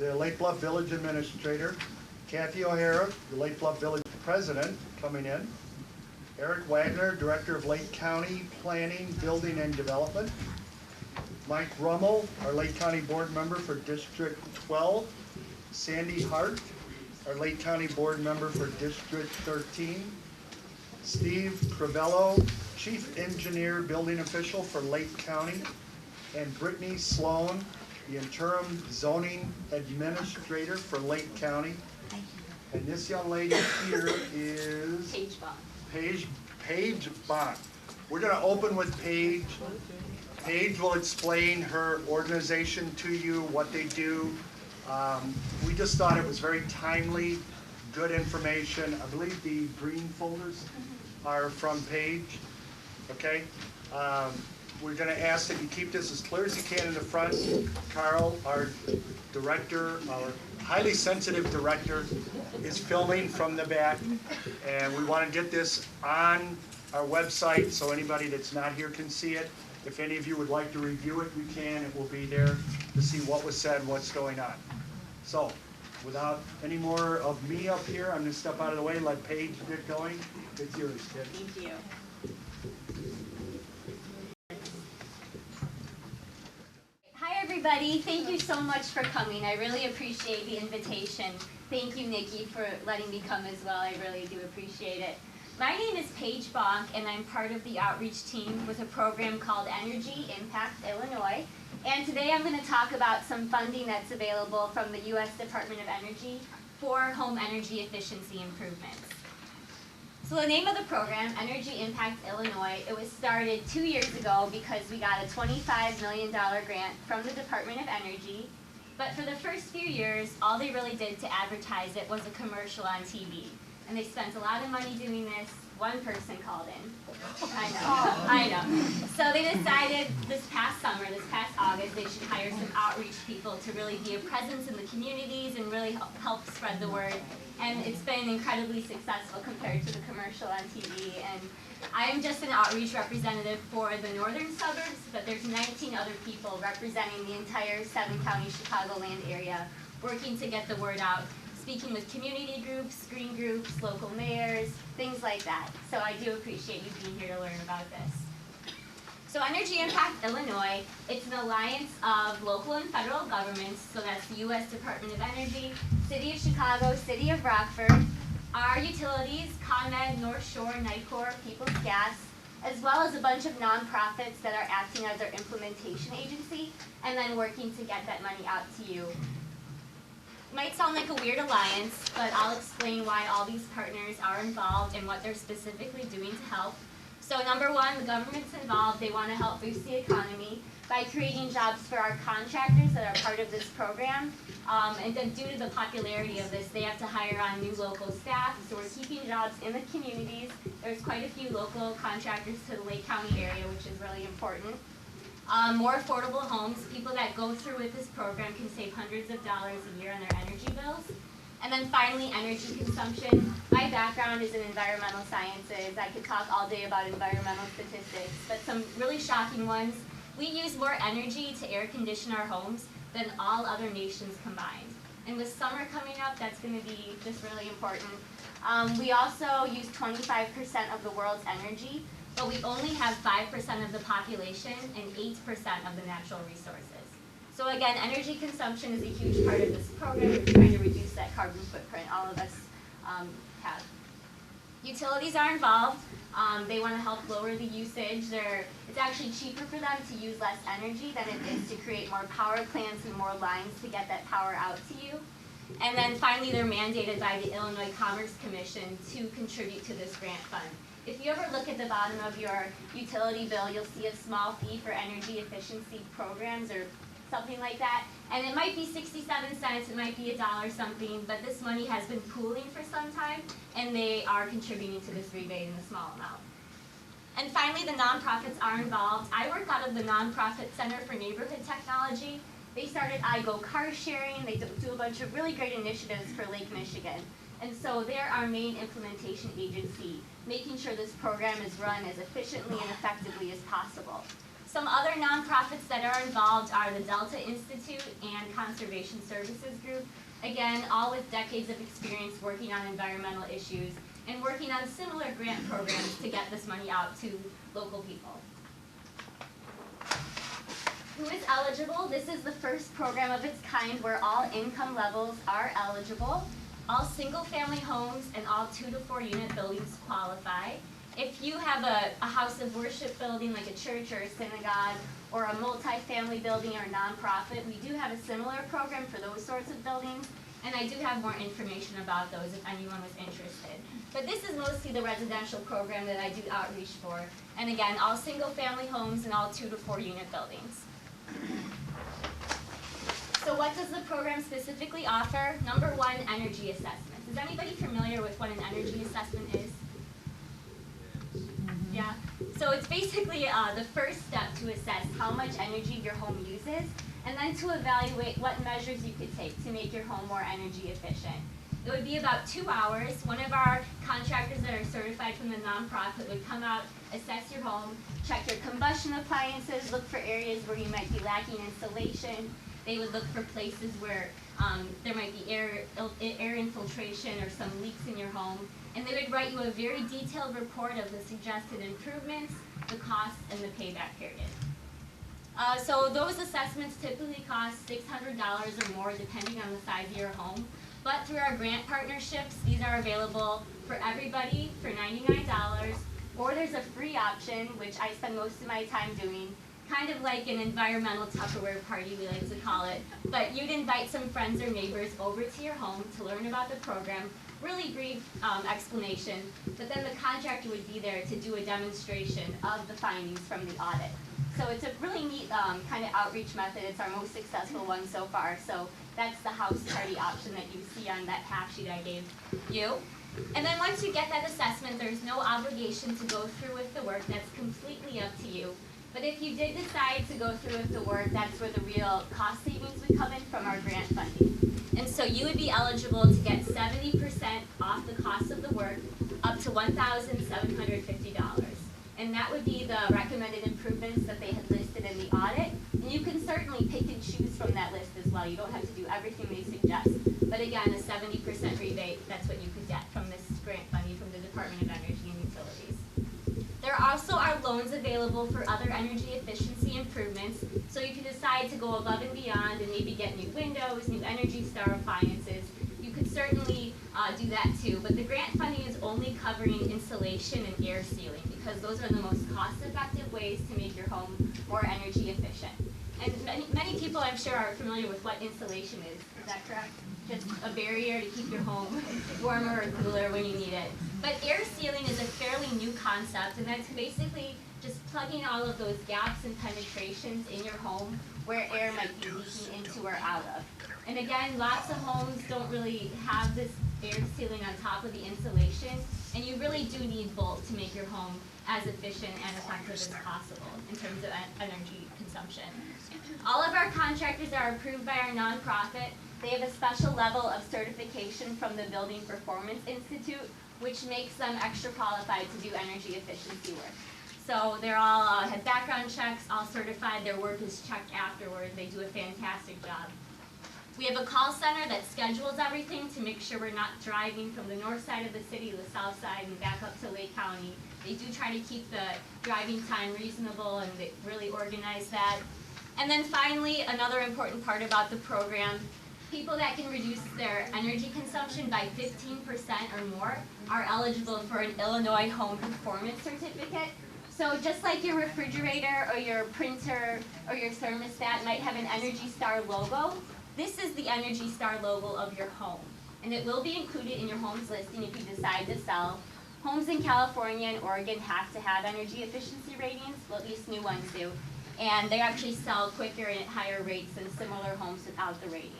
the Lake Bluff Village Administrator. Kathy O'Hara, the Lake Bluff Village President, coming in. Eric Wagner, Director of Lake County Planning, Building and Development. Mike Rummel, our Lake County Board Member for District 12. Sandy Hart, our Lake County Board Member for District 13. Steve Crivello, Chief Engineer Building Official for Lake County. And Brittany Sloan, the Interim Zoning Administrator for Lake County. And this young lady here is Paige Bond. We're going to open with Paige. Paige will explain her organization to you, what they do. We just thought it was very timely, good information. I believe the green folders are from Paige. Okay. We're going to ask that you keep this as clear as you can in the front. Carl, our director, our highly sensitive director, is filming from the back, and we want to get this on our website so anybody that's not here can see it. If any of you would like to review it, we can. It will be there to see what was said, what's going on. So, without any more of me up here, I'm going to step out of the way and let Paige get going. It's yours, kid. Thank you. Everybody, thank you so much for coming. I really appreciate the invitation. Thank you, Nikki, for letting me come as well. I really do appreciate it. My name is Paige Bonk, and I'm part of the outreach team with a program called Energy Impact Illinois. And today I'm going to talk about some funding that's available from the U.S. Department of Energy for home energy efficiency improvements. So the name of the program, Energy Impact Illinois, it was started 2 years ago because we got a $25 million grant from the Department of Energy. But for the first few years, all they really did to advertise it was a commercial on TV. And they spent a lot of money doing this. One person called in. I know. So they decided this past summer, this past August, they should hire some outreach people to really be a presence in the communities and really help spread the word. And it's been incredibly successful compared to the commercial on TV. And I am just an outreach representative for the northern suburbs, but there's 19 other people representing the entire 7-county Chicagoland area, working to get the word out, speaking with community groups, green groups, local mayors, things like that. So I do appreciate you being here to learn about this. So Energy Impact Illinois, it's an alliance of local and federal governments, so that's the U.S. Department of Energy, City of Chicago, City of Rockford, our utilities, ComEd, North Shore, Nicor, People's Gas, as well as a bunch of nonprofits that are acting as our implementation agency, and then working to get that money out to you. Might sound like a weird alliance, but I'll explain why all these partners are involved and what they're specifically doing to help. So number one, the government's involved. They want to help boost the economy by creating jobs for our contractors that are part of this program. And then due to the popularity of this, they have to hire on new local staff. So we're keeping jobs in the communities. There's quite a few local contractors to the Lake County area, which is really important. More affordable homes. People that go through with this program can save hundreds of dollars a year on their energy bills. And then finally, energy consumption. My background is in environmental sciences. I could talk all day about environmental statistics, but some really shocking ones. We use more energy to air condition our homes than all other nations combined. And with summer coming up, that's going to be just really important. We also use 25% of the world's energy, but we only have 5% of the population and 8% of the natural resources. So again, energy consumption is a huge part of this program. We're trying to reduce that carbon footprint all of us have. Utilities are involved. They want to help lower the usage. It's actually cheaper for them to use less energy than it is to create more power plants and more lines to get that power out to you. And then finally, they're mandated by the Illinois Commerce Commission to contribute to this grant fund. If you ever look at the bottom of your utility bill, you'll see a small fee for energy efficiency programs or something like that. And it might be 67 cents, it might be $1 something, but this money has been pooling for some time, and they are contributing to this rebate in a small amount. And finally, the nonprofits are involved. I work out of the Nonprofit Center for Neighborhood Technology. They started iGo car sharing. They do a bunch of really great initiatives for Lake Michigan. And so they're our main implementation agency, making sure this program is run as efficiently and effectively as possible. Some other nonprofits that are involved are the Delta Institute and Conservation Services Group. Again, all with decades of experience working on environmental issues and working on similar grant programs to get this money out to local people. Who is eligible? This is the first program of its kind where all income levels are eligible. All single-family homes and all 2 to 4 unit buildings qualify. If you have a house of worship building like a church or a synagogue or a multi-family building or a nonprofit, we do have a similar program for those sorts of buildings, and I do have more information about those if anyone was interested. But this is mostly the residential program that I do outreach for. And again, all single-family homes and all 2 to 4 unit buildings. So what does the program specifically offer? Number one, energy assessments. Is anybody familiar with what an energy assessment is? Yeah. So it's basically the first step to assess how much energy your home uses, and then to evaluate what measures you could take to make your home more energy efficient. It would be about 2 hours. One of our contractors that are certified from the nonprofit would come out, assess your home, check your combustion appliances, look for areas where you might be lacking insulation. They would look for places where there might be air infiltration or some leaks in your home. And they would write you a very detailed report of the suggested improvements, the costs, and the payback period. So those assessments typically cost $600 or more depending on the size of your home. But through our grant partnerships, these are available for everybody for $99, or there's a free option, which I spend most of my time doing, kind of like an environmental Tupperware party, we like to call it. But you'd invite some friends or neighbors over to your home to learn about the program, really brief explanation, but then the contractor would be there to do a demonstration of the findings from the audit. So it's a really neat kind of outreach method. It's our most successful one so far. So that's the house party option that you see on that half sheet I gave you. And then once you get that assessment, there's no obligation to go through with the work. That's completely up to you. But if you did decide to go through with the work, that's where the real cost savings would come in from our grant funding. And so you would be eligible to get 70% off the cost of the work, up to $1,750. And that would be the recommended improvements that they had listed in the audit. And you can certainly pick and choose from that list as well. You don't have to do everything they suggest. But again, a 70% rebate, that's what you could get from this grant funding from the Department of Energy and Utilities. There also are loans available for other energy efficiency improvements. So you can decide to go above and beyond and maybe get new windows, new Energy Star appliances. You could certainly do that too. But the grant funding is only covering insulation and air sealing, because those are the most cost-effective ways to make your home more energy efficient. And many people, I'm sure, are familiar with what insulation is. Is that correct? Just a barrier to keep your home warmer or cooler when you need it. But air sealing is a fairly new concept, and that's basically just plugging all of those gaps and penetrations in your home where air might be leaking into or out of. And again, lots of homes don't really have this air sealing on top of the insulation, and you really do need both to make your home as efficient and effective as possible in terms of energy consumption. All of our contractors are approved by our nonprofit. They have a special level of certification from the Building Performance Institute, which makes them extra qualified to do energy efficiency work. So they're all have background checks, all certified. Their work is checked afterward. They do a fantastic job. We have a call center that schedules everything to make sure we're not driving from the north side of the city to the south side and back up to Lake County. They do try to keep the driving time reasonable, and they really organize that. And then finally, another important part about the program, people that can reduce their energy consumption by 15% or more are eligible for an Illinois Home Performance Certificate. So just like your refrigerator or your printer or your thermostat might have an Energy Star logo, this is the Energy Star logo of your home. And it will be included in your home's listing if you decide to sell. Homes in California and Oregon have to have energy efficiency ratings, well, at least new ones do. And they actually sell quicker and at higher rates than similar homes without the ratings.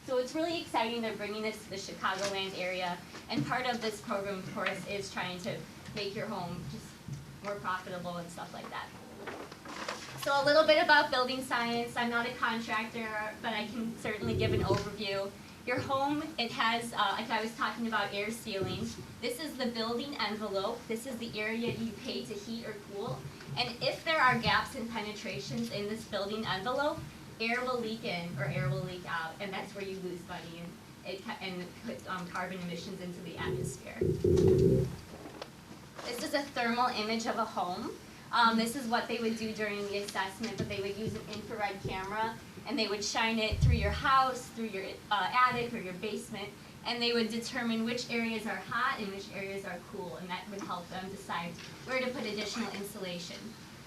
So it's really exciting they're bringing this to the Chicagoland area. And part of this program, of course, is trying to make your home just more profitable and stuff like that. So a little bit about building science. I'm not a contractor, but I can certainly give an overview. Your home, it has, like I was talking about air sealing. This is the building envelope. This is the area you pay to heat or cool. And if there are gaps and penetrations in this building envelope, air will leak in or air will leak out, and that's where you lose money and put carbon emissions into the atmosphere. This is a thermal image of a home. This is what they would do during the assessment, but they would use an infrared camera, and they would shine it through your house, through your attic or your basement, and they would determine which areas are hot and which areas are cool, and that would help them decide where to put additional insulation.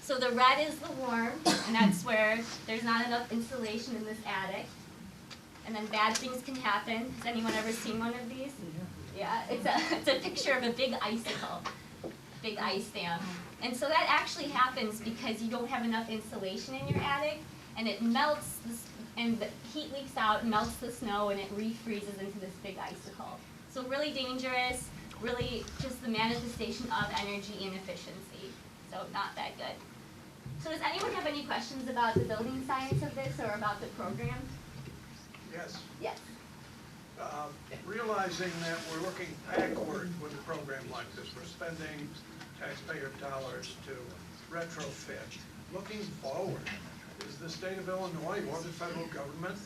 So the red is the warm, and that's where there's not enough insulation in this attic. And then bad things can happen. Has anyone ever seen one of these? Yeah, it's a picture of a big icicle, big ice dam. And so that actually happens because you don't have enough insulation in your attic, and it melts, and the heat leaks out, melts the snow, and it refreezes into this big icicle. So really dangerous, really just the manifestation of energy inefficiency. So not that good. So does anyone have any questions about the building science of this or about the program? Yes. Yes. Realizing that we're looking backward with a program like this, we're spending taxpayer dollars to retrofit. Looking forward, is the state of Illinois or the federal government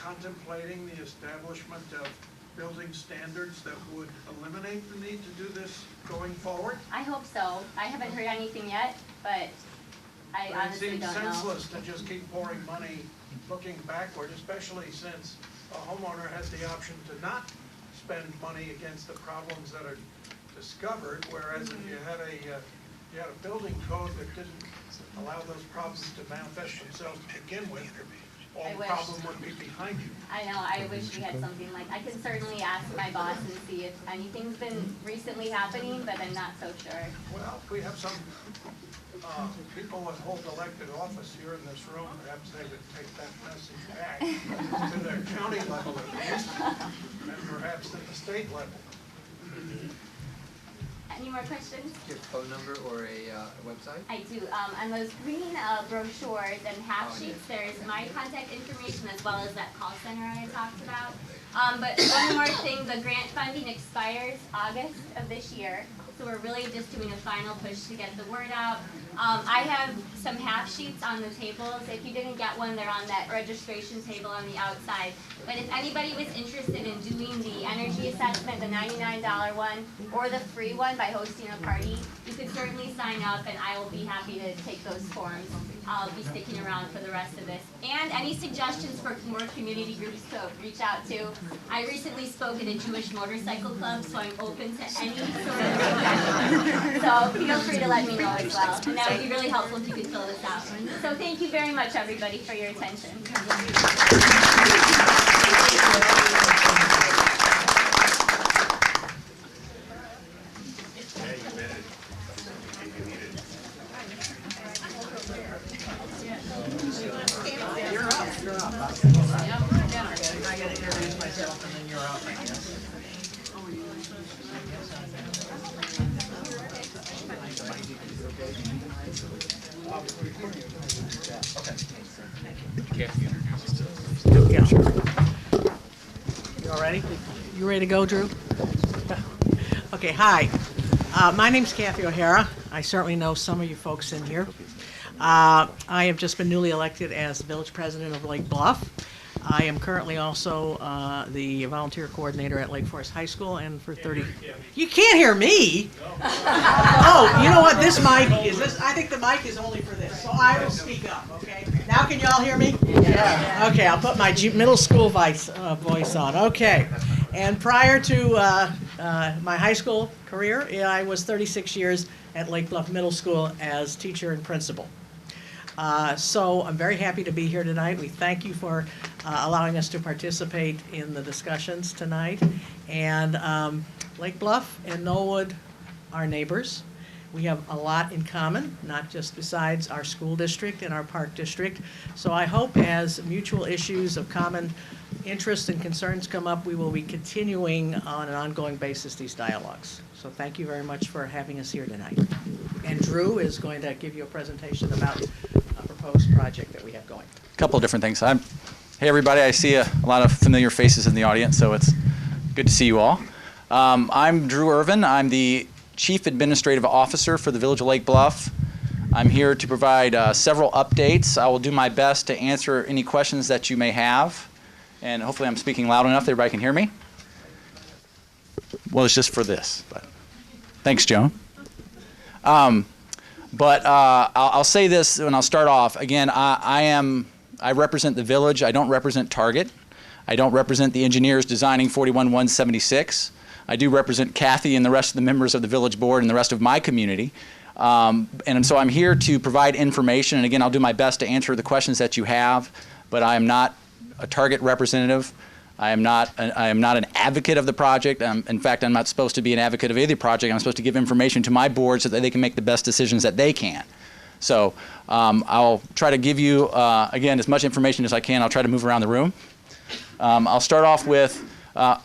contemplating the establishment of building standards that would eliminate the need to do this going forward? I hope so. I haven't heard anything yet, but I honestly don't know. It seems senseless to just keep pouring money looking backward, especially since a homeowner has the option to not spend money against the problems that are discovered, whereas if you had a building code that didn't allow those problems to manifest themselves to begin with, all the problem would be behind you. I know, I wish we had something like, I can certainly ask my boss and see if anything's been recently happening, but I'm not so sure. Well, we have some people that hold elected office here in this room, perhaps they would take that message back to their county level at least, and perhaps at the state level. Any more questions? Do you have a phone number or a website? I do. On those green brochures and half sheets, there's my contact information as well as that call center I talked about. But one more thing, the grant funding expires August of this year, so we're really just doing a final push to get the word out. I have some half sheets on the tables. If you didn't get one, they're on that registration table on the outside. But if anybody was interested in doing the energy assessment, the $99 one, or the free one by hosting a party, you could certainly sign up, and I will be happy to take those forms. I'll be sticking around for the rest of this. And any suggestions for more community groups to reach out to. I recently spoke at a Jewish motorcycle club, so I'm open to any sort of suggestion. So feel free to let me know as well. And that would be really helpful if you could fill this out. So thank you very much, everybody, for your attention. I gotta introduce myself and then you're up, I guess. You all ready? You ready to go, Drew? Okay, hi. My name's Kathy O'Hara. I certainly know some of you folks in here. I have just been newly elected as the village president of Lake Bluff. I am currently also the volunteer coordinator at Lake Forest High School, and for 30. You can't hear me? Oh, you know what? This mic is this. I think the mic is only for this, so I will speak up. Okay. Now can you all hear me? Yeah. Okay. I'll put my middle school voice on. Okay. And prior to my high school career, I was 36 years at Lake Bluff Middle School as teacher and principal. So I'm very happy to be here tonight. We thank you for allowing us to participate in the discussions tonight. And Lake Bluff and Knollwood are neighbors. We have a lot in common, not just besides our school district and our park district. So I hope as mutual issues of common interest and concerns come up, we will be continuing on an ongoing basis these dialogues. So thank you very much for having us here tonight. And Drew is going to give you a presentation about a proposed project that we have going. A couple of different things. Hey everybody, I see a lot of familiar faces in the audience, so it's good to see you all. I'm Drew Irvin. I'm the Chief Administrative Officer for the Village of Lake Bluff. I'm here to provide several updates. I will do my best to answer any questions that you may have, and hopefully I'm speaking loud enough that everybody can hear me. Well, it's just for this, but thanks, Joan. I'll say this and I'll start off. Again, I represent the village. I don't represent Target. I don't represent the engineers designing 41176. I do represent Kathy and the rest of the members of the village board and the rest of my community. And so I'm here to provide information, and again, I'll do my best to answer the questions that you have, but I am not a Target representative. I am not an advocate of the project. In fact, I'm not supposed to be an advocate of either project. I'm supposed to give information to my board so that they can make the best decisions that they can. So I'll try to give you, again, as much information as I can. I'll try to move around the room. I'll start off with, top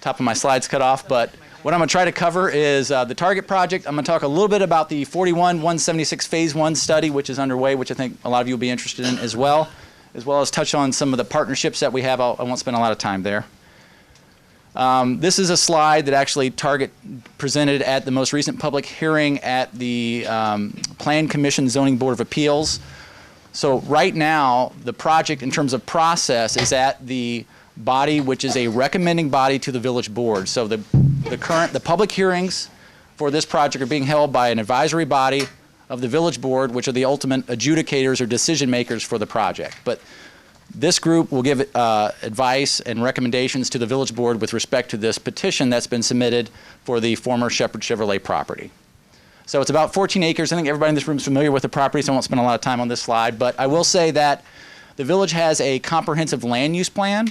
of my slides cut off, but what I'm going to try to cover is the Target project. I'm going to talk a little bit about the 41176 Phase 1 study, which is underway, which I think a lot of you will be interested in as well as touch on some of the partnerships that we have. I won't spend a lot of time there. This is a slide that actually Target presented at the most recent public hearing at the Plan Commission Zoning Board of Appeals. So right now, the project in terms of process is at the body which is a recommending body to the village board. So the public hearings for this project are being held by an advisory body of the village board, which are the ultimate adjudicators or decision makers for the project. But this group will give advice and recommendations to the village board with respect to this petition that's been submitted for the former Shepherd Chevrolet property. So it's about 14 acres. I think everybody in this room is familiar with the property, so I won't spend a lot of time on this slide. But I will say that the village has a comprehensive land use plan,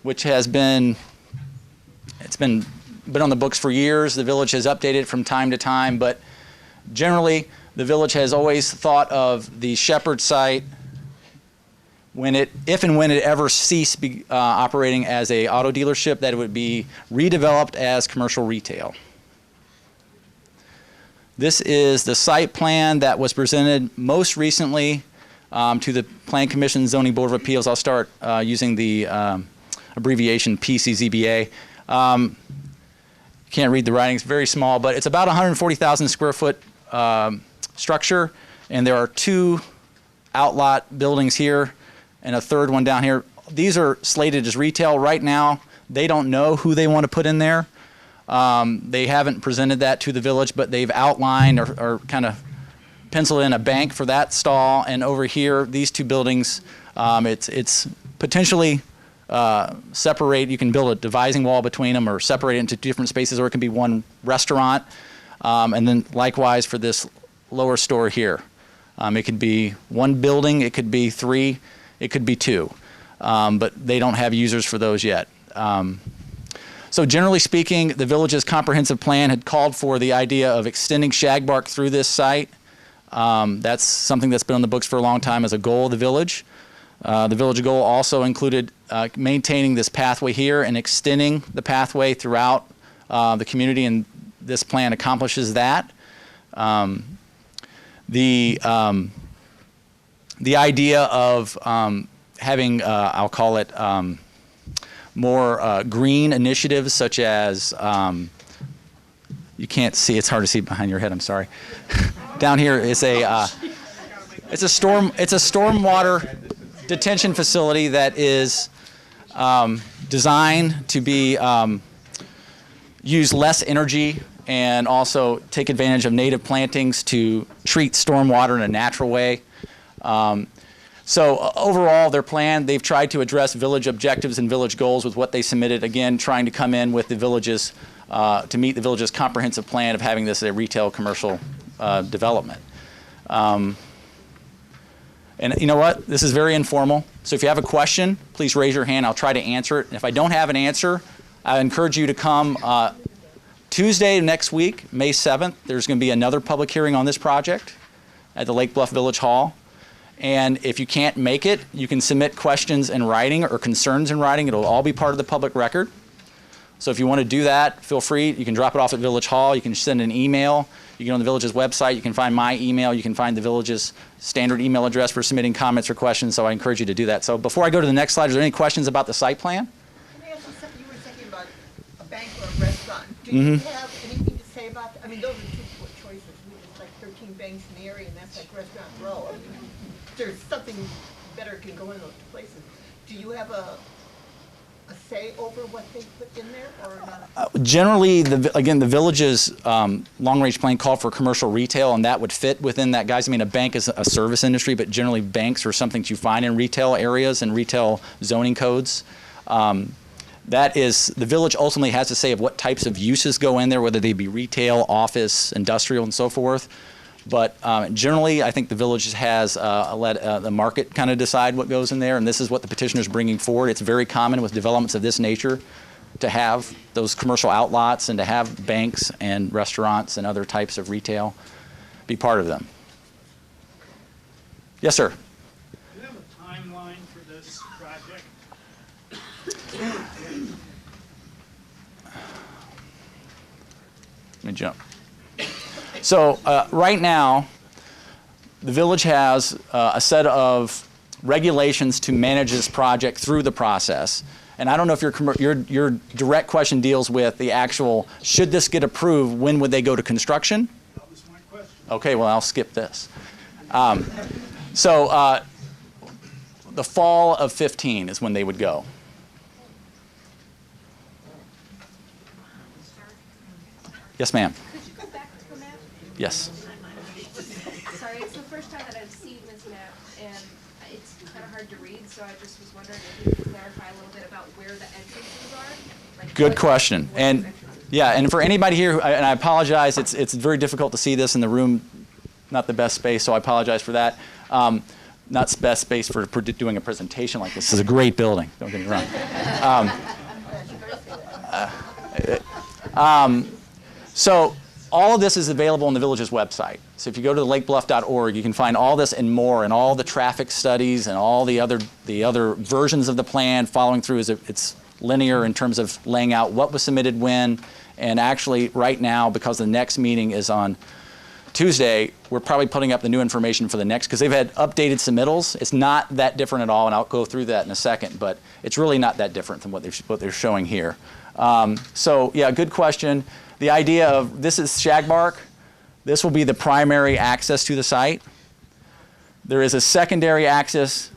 which has been on the books for years. The village has updated it from time to time, but generally the village has always thought of the Shepherd site if and when it ever ceased operating as a auto dealership, that it would be redeveloped as commercial retail. This is the site plan that was presented most recently to the Plan Commission Zoning Board of Appeals. I'll start using the abbreviation PCZBA. Can't read the writing, it's very small, but it's about 140,000 square foot structure, and there are two outlot buildings here and a third one down here. These are slated as retail right now. They don't know who they want to put in there. They haven't presented that to the village, but they've outlined or kind of penciled in a bank for that stall. And over here, these two buildings, it's potentially separate. You can build a dividing wall between them or separate it into different spaces, or it can be one restaurant. And then likewise for this lower store here. It could be one building, it could be three, it could be two. But they don't have users for those yet. So generally speaking, the village's comprehensive plan had called for the idea of extending shagbark through this site. That's something that's been on the books for a long time as a goal of the village. The village goal also included maintaining this pathway here and extending the pathway throughout the community, and this plan accomplishes that. The idea of having, I'll call it, more green initiatives, such as, you can't see, it's hard to see behind your head, I'm sorry. Down here is it's a stormwater detention facility that is designed to be use less energy and also take advantage of native plantings to treat stormwater in a natural way. So overall, their plan, they've tried to address village objectives and village goals with what they submitted, again, trying to come in with the village's, to meet the village's comprehensive plan of having this a retail commercial development. And you know what? This is very informal. So if you have a question, please raise your hand. I'll try to answer it. And if I don't have an answer, I encourage you to come Tuesday next week, May 7th. There's going to be another public hearing on this project at the Lake Bluff Village Hall. And if you can't make it, you can submit questions in writing or concerns in writing. It'll all be part of the public record. So if you want to do that, feel free. You can drop it off at Village Hall. You can send an email. You can go on the Village's website. You can find my email. You can find the Village's standard email address for submitting comments or questions. So I encourage you to do that. So before I go to the next slide, is there any questions about the site plan? Can I ask you something? You were thinking about a bank or a restaurant. Do you have anything to say about that? I mean, those are two choices. There's like 13 banks in the area, and that's like Restaurant Row. I mean, there's something better can go in those places. Do you have a say over what they put in there, or not? Generally, again, the Village's long-range plan called for commercial retail, and that would fit within that, guys. I mean, a bank is a service industry, but generally banks are something that you find in retail areas and retail zoning codes. That is, the Village ultimately has to say of what types of uses go in there, whether they be retail, office, industrial, and so forth. But generally, I think the Village has let the market kind of decide what goes in there, and this is what the petitioner is bringing forward. It's very common with developments of this nature to have those commercial outlots and to have banks and restaurants and other types of retail be part of them. Yes, sir. Do you have a timeline for this project? Let me jump. So right now, the Village has a set of regulations to manage this project through the process. And I don't know if your direct question deals with the actual, should this get approved, when would they go to construction? That was my question. Okay, well, I'll skip this. So the fall of 15 is when they would go. Yes, ma'am. Could you go back to the map? Yes. Sorry, it's the first time that I've seen this map, and it's kind of hard to read, so I just was wondering if you could clarify a little bit about where the entrances are? Like Good what- question. what And entrances? yeah, and for anybody here, and I apologize, it's very difficult to see this in the room, not the best space, so I apologize for that. Not the best space for doing a presentation like this. This is a great building, don't get me wrong. So all of this is available on the Village's website. So if you go to lakebluff.org, you can find all this and more, and all the traffic studies and all the other versions of the plan following through. It's linear in terms of laying out what was submitted when, and actually right now, because the next meeting is on Tuesday, we're probably putting up the new information for the next, because they've had updated submittals. It's not that different at all, and I'll go through that in a second, but it's really not that different than what they're showing here. So yeah, good question. The idea of, this is Shagbark. This will be the primary access to the site. There is a secondary access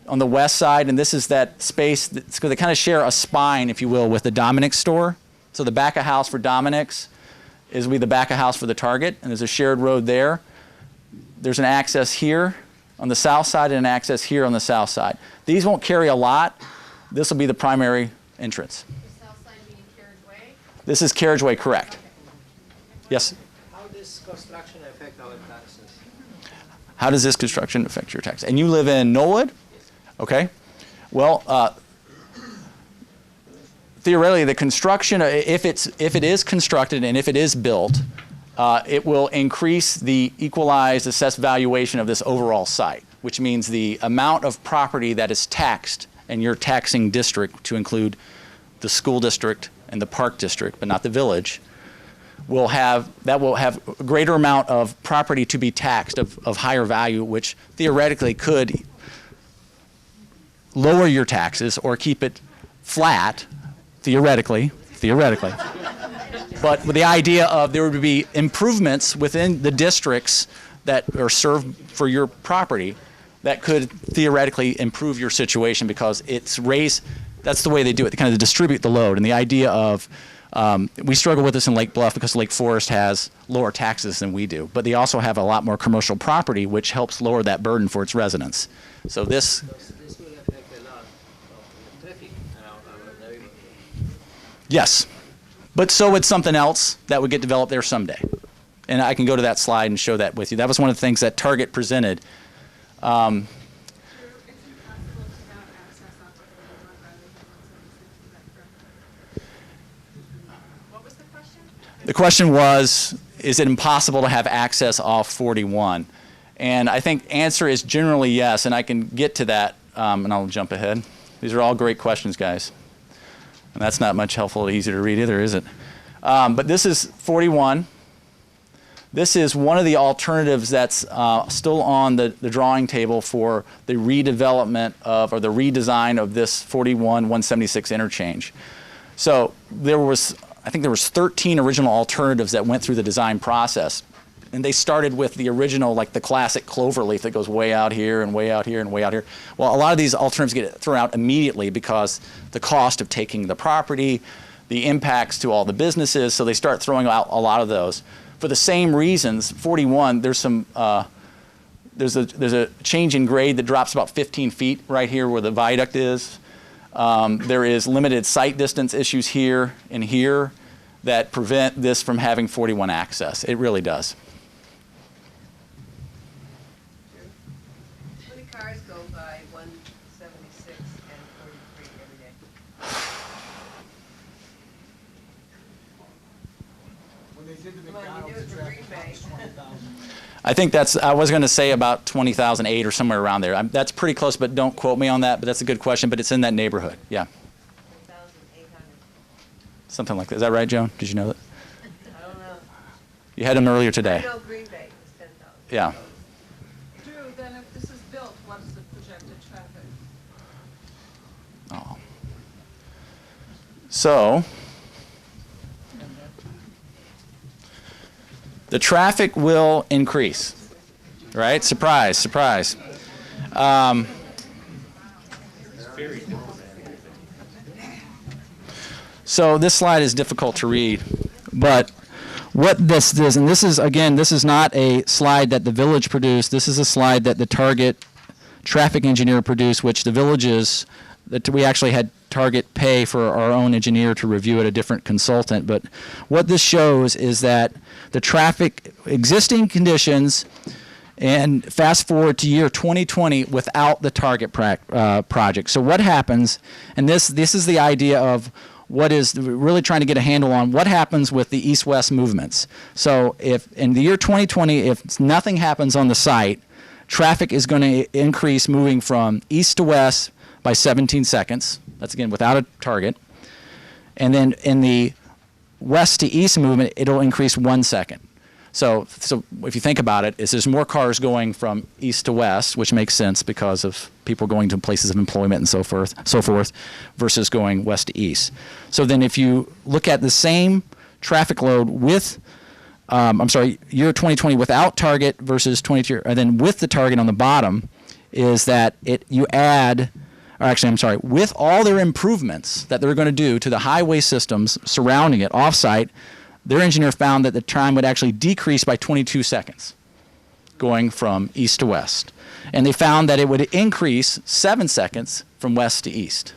on the west side, and this is that space, because they kind of share a spine, if you will, with the Dominic's store. So the back of house for Dominic's is be the back of house for the Target, and there's a shared road there. There's an access here on the south side and an access here on the south side. These won't carry a lot. This will be the primary entrance. The south side being carriageway? This is carriageway, correct. Yes? How does construction affect our taxes? How does this construction affect your tax? And you live in Knollwood? Okay. Well, theoretically, the construction, if it is constructed and if it is built, it will increase the equalized assessed valuation of this overall site, which means the amount of property that is taxed in your taxing district, to include the school district and the park district, but not the village, will have a greater amount of property to be taxed of higher value, which theoretically could lower your taxes or keep it flat, theoretically. But with the idea of there would be improvements within the districts that are served for your property that could theoretically improve your situation, because it's raised, that's the way they do it. They kind of distribute the load. And the idea of, we struggle with this in Lake Bluff because Lake Forest has lower taxes than we do, but they also have a lot more commercial property, which helps lower that burden for its residents. So this, This will affect a lot of traffic around our neighborhood. yes, but so would something else that would get developed there someday. And I can go to that slide and show that with you. That was one of the things that Target presented. It's impossible to have access off of 41 rather than 176, is that correct? What was the question? The question was, is it impossible to have access off 41? And I think answer is generally yes, and I can get to that, and I'll jump ahead. These are all great questions, guys. And that's not much helpful, easy to read either, is it? But this is 41. This is one of the alternatives that's still on the drawing table for the redevelopment of, or the redesign of this 41-176 interchange. So I think there was 13 original alternatives that went through the design process. And they started with the original, like the classic cloverleaf that goes way out here and way out here and way out here. Well, a lot of these alternatives get thrown out immediately because the cost of taking the property, the impacts to all the businesses, so they start throwing out a lot of those. For the same reasons, 41, there's a change in grade that drops about 15 feet right here where the viaduct is. There is limited sight distance issues here and here that prevent this from having 41 access. It really does. How many cars go by 176 and 43 every day? When they did the Come on, you do it for Green Bay. I think I was going to say about 20,008 or somewhere around there. That's pretty close, but don't quote me on that, but that's a good question, but it's in that neighborhood, yeah. 10,800. Something like that. Is that right, Joan? Did you know that? I don't know. You had them earlier I today. know Green Bay was 10,000. Yeah. Drew, then if this is built, what's the projected traffic? Oh. So, the traffic will increase, right? Surprise, surprise. So this slide is difficult to read, but what this is, and this is, again, this is not a slide that the village produced. This is a slide that the Target traffic engineer produced, which the villages, that we actually had Target pay for our own engineer to review it, a different consultant. But what this shows is that the traffic, existing conditions, and fast forward to year 2020 without the Target project. So what happens, and this is the idea of what is really trying to get a handle on what happens with the east-west movements. So if in the year 2020, if nothing happens on the site, traffic is going to increase moving from east to west by 17 seconds. That's, again, without a target. And then in the west to east movement, it'll increase 1 second. So if you think about it, there's more cars going from east to west, which makes sense because of people going to places of employment and so forth, versus going west to east. So then if you look at the same traffic load with, year 2020 without target versus 22, and then with the target on the bottom, is that with all their improvements that they're going to do to the highway systems surrounding it off-site, their engineer found that the time would actually decrease by 22 seconds going from east to west. And they found that it would increase 7 seconds from west to east.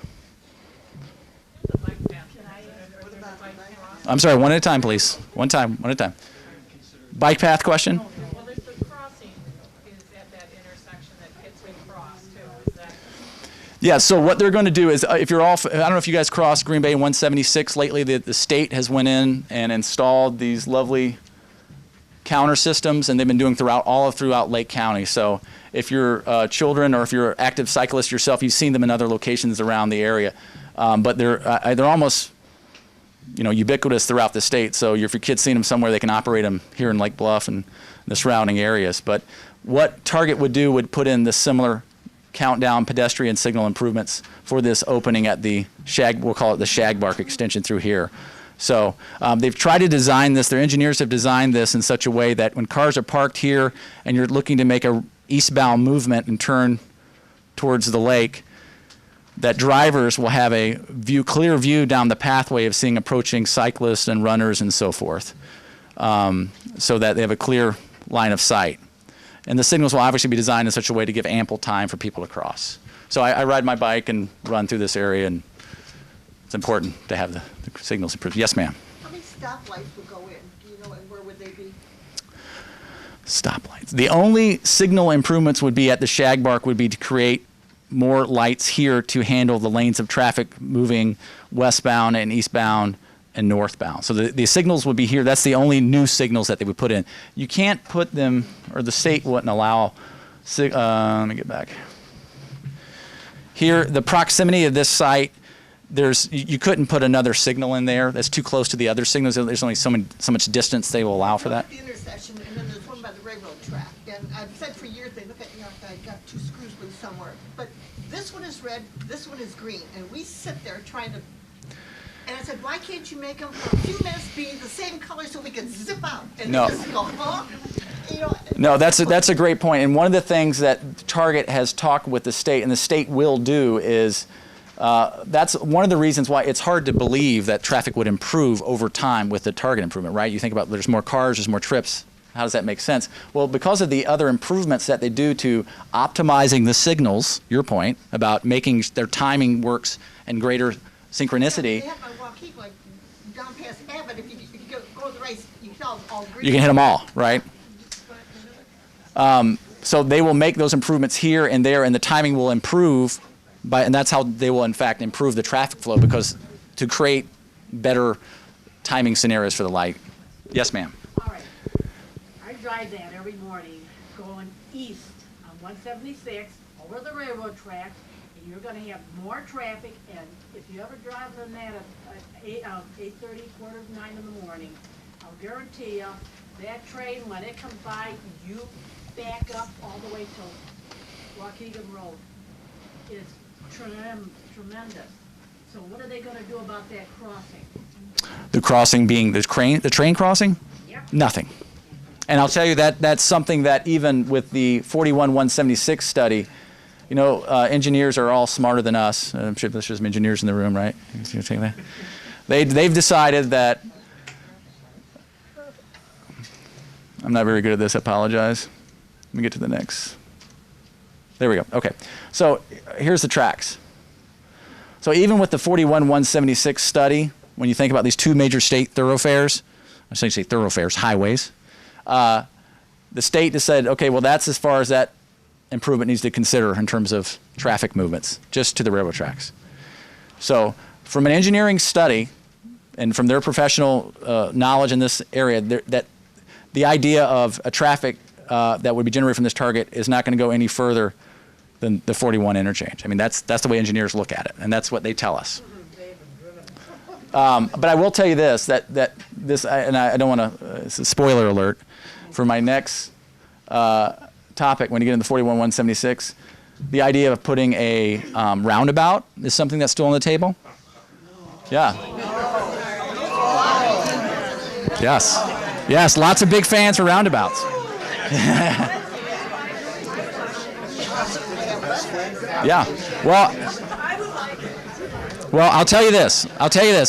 I'm sorry, one at a time, please. One at a time. Bike path question? Well, there's the crossing is at that intersection that kids can cross too. Is that? Yeah, so what they're going to do is, if you're all, I don't know if you guys crossed Green Bay 176 lately, the state has went in and installed these lovely counter systems, and they've been doing all throughout Lake County. So if you're children or if you're an active cyclist yourself, you've seen them in other locations around the area. But they're almost, ubiquitous throughout the state. So if your kid's seen them somewhere, they can operate them here in Lake Bluff and the surrounding areas. But what Target would do would put in the similar countdown pedestrian signal improvements for this opening at the we'll call it the Shagbark extension through here. So they've tried to design this, their engineers have designed this in such a way that when cars are parked here and you're looking to make a eastbound movement and turn towards the lake, that drivers will have a clear view down the pathway of seeing approaching cyclists and runners and so forth, so that they have a clear line of sight. And the signals will obviously be designed in such a way to give ample time for people to cross. So I ride my bike and run through this area, and it's important to have the signals improved. Yes, ma'am? How many stoplights would go in? Do you know, and where would they be? Stoplights. The only signal improvements would be at the Shagbark would be to create more lights here to handle the lanes of traffic moving westbound and eastbound and northbound. So the signals would be here. That's the only new signals that they would put in. You can't put them, or the state wouldn't allow, let me get back. Here, the proximity of this site you couldn't put another signal in there that's too close to the other signals. There's only so much distance they will allow for that. The intersection, and then there's one by the railroad track. And I've said for years, they look at me like I got two screws loose somewhere. But this one is red, this one is green, and we sit there trying to. And I said, why can't you make them for a few minutes be the same color so we can zip out and No. just go, huh? You know, No, that's a great point. And one of the things that Target has talked with the state, and the state will do, is that's one of the reasons why it's hard to believe that traffic would improve over time with the Target improvement, right? You think about there's more cars, there's more trips. How does that make sense? Well, because of the other improvements that they do to optimizing the signals, your point about making their timing works and greater synchronicity. They have my Waukegan, like down past Abbott, if you go to the race, you can all green. You can hit them all, right? So they will make those improvements here and there, and the timing will improve, and that's how they will, in fact, improve the traffic flow, because to create better timing scenarios for the light. Yes, ma'am. All right. I drive that every morning going east on 176 over the railroad track, and you're going to have more traffic. And if you ever drive on that at 8:30, quarter to 9 in the morning, I'll guarantee you that train, when it comes by, you back up all the way to Waukegan Road. It's tremendous. So what are they going to do about that crossing? The crossing being the train crossing? Yep. Nothing. And I'll tell you that that's something that even with the 41-176 study, you know, engineers are all smarter than us. I'm sure there's some engineers in the room, right? You take that? They've decided that. I'm not very good at this. I apologize. Let me get to the next. There we go. Okay. So here's the tracks. So even with the 41-176 study, when you think about these two major state thoroughfares, I shouldn't say thoroughfares, highways, the state just said, okay, well, that's as far as that improvement needs to consider in terms of traffic movements, just to the railroad tracks. So from an engineering study and from their professional knowledge in this area, that the idea of a traffic that would be generated from this target is not going to go any further than the 41 interchange. I mean, that's the way engineers look at it, and that's what they tell us. But I will tell you this, that this, and I don't want to, it's a spoiler alert, for my next topic, when you get into 41-176, the idea of putting a roundabout is something that's still on the table. Yeah. Yes. Yes, lots of big fans for roundabouts. Yeah. Well, I'll tell you this.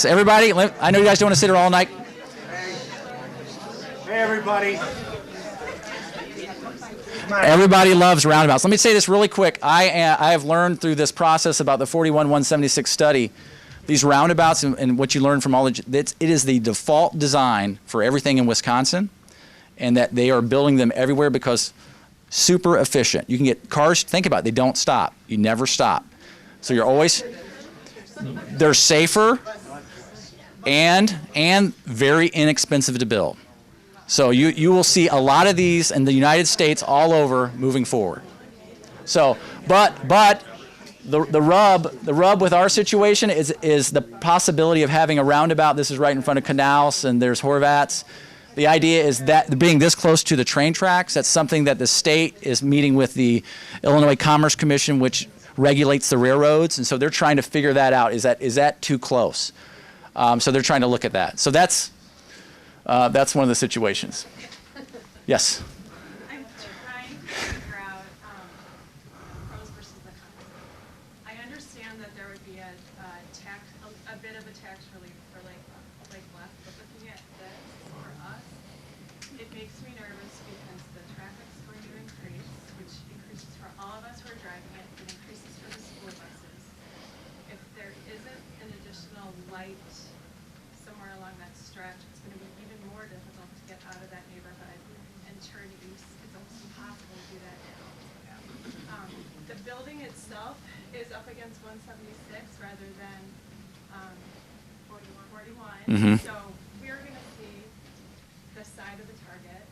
Everybody, I know you guys don't want to sit here all night. Hey, everybody. Everybody loves roundabouts. Let me say this really quick. I have learned through this process about the 41-176 study, these roundabouts and what you learn from all it is the default design for everything in Wisconsin, and that they are building them everywhere because super efficient. You can get cars, think about it, they don't stop. You never stop. So you're always, they're safer and very inexpensive to build. So you will see a lot of these in the United States all over moving forward. So, but the rub with our situation is the possibility of having a roundabout. This is right in front of Canals, and there's Horvats. The idea is that being this close to the train tracks, that's something that the state is meeting with the Illinois Commerce Commission, which regulates the railroads, and so they're trying to figure that out. Is that too close? So they're trying to look at that. So that's one of the situations. Yes. I'm trying to figure out pros versus the cons. I understand that there would be a bit of a tax relief for Lake Bluff, but looking at this for us, it makes me nervous because the traffic's going to increase, which increases for all of us who are driving it, it increases for the school buses. If there isn't an additional light somewhere along that stretch, it's going to be even more difficult to get out of that neighborhood and turn east. It's almost impossible to do that now. The building itself is up against 176 rather than 41. Mm-hmm. So we're going to see the side of the target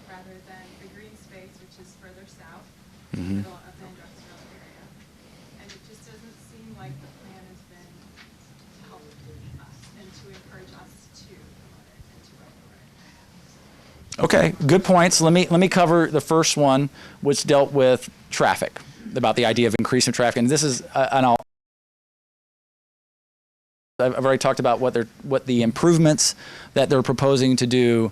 rather than the green space, which is further south, Mm-hmm. middle of the industrial area. And it just doesn't seem like the plan has been Okay, good points. Let me cover the first one, which dealt with traffic, about the idea of increasing traffic. And this is, I've already talked about what the improvements that they're proposing to do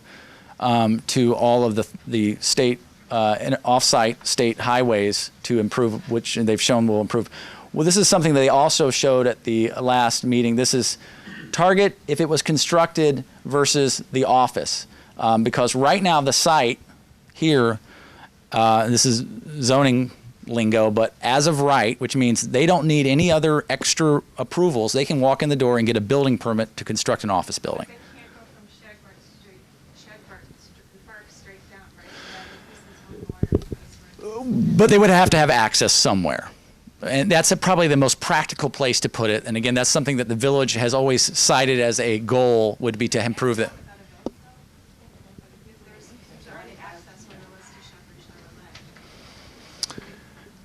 to all of the state off-site state highways to improve, which they've shown will improve. Well, this is something they also showed at the last meeting. This is target if it was constructed versus the office. Because right now the site here, this is zoning lingo, but as of right, which means they don't need any other extra approvals. They can walk in the door and get a building permit to construct an office building. They can't go from Shagbark straight down, right? But they would have to have access somewhere. And that's probably the most practical place to put it. And again, that's something that the village has always cited as a goal, would be to improve it. There's already access when it was to Shepherd Chevrolet.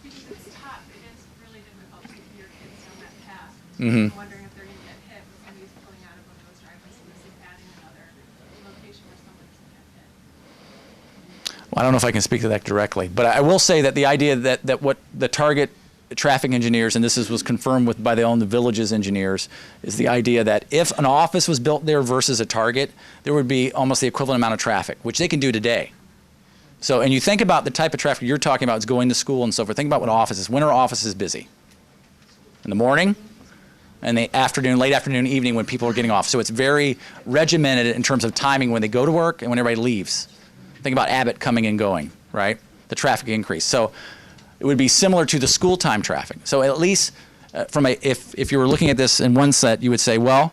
Because it's tough, it is really difficult to keep your kids down that path. Mm-hmm. I'm wondering if they're going to get hit with somebody's pulling out of one of those driveways and this is adding another location where somebody's going to get hit. Well, I don't know if I can speak to that directly, but I will say that the idea that what the target traffic engineers, and this was confirmed by the village's engineers, is the idea that if an office was built there versus a target, there would be almost the equivalent amount of traffic, which they can do today. So, and you think about the type of traffic you're talking about, is going to school and so forth. Think about what offices. When are offices busy? In the morning, and the afternoon, late afternoon, evening, when people are getting off. So it's very regimented in terms of timing when they go to work and when everybody leaves. Think about Abbott coming and going, right? The traffic increase. So it would be similar to the school time traffic. So at least if you were looking at this in one set, you would say, well,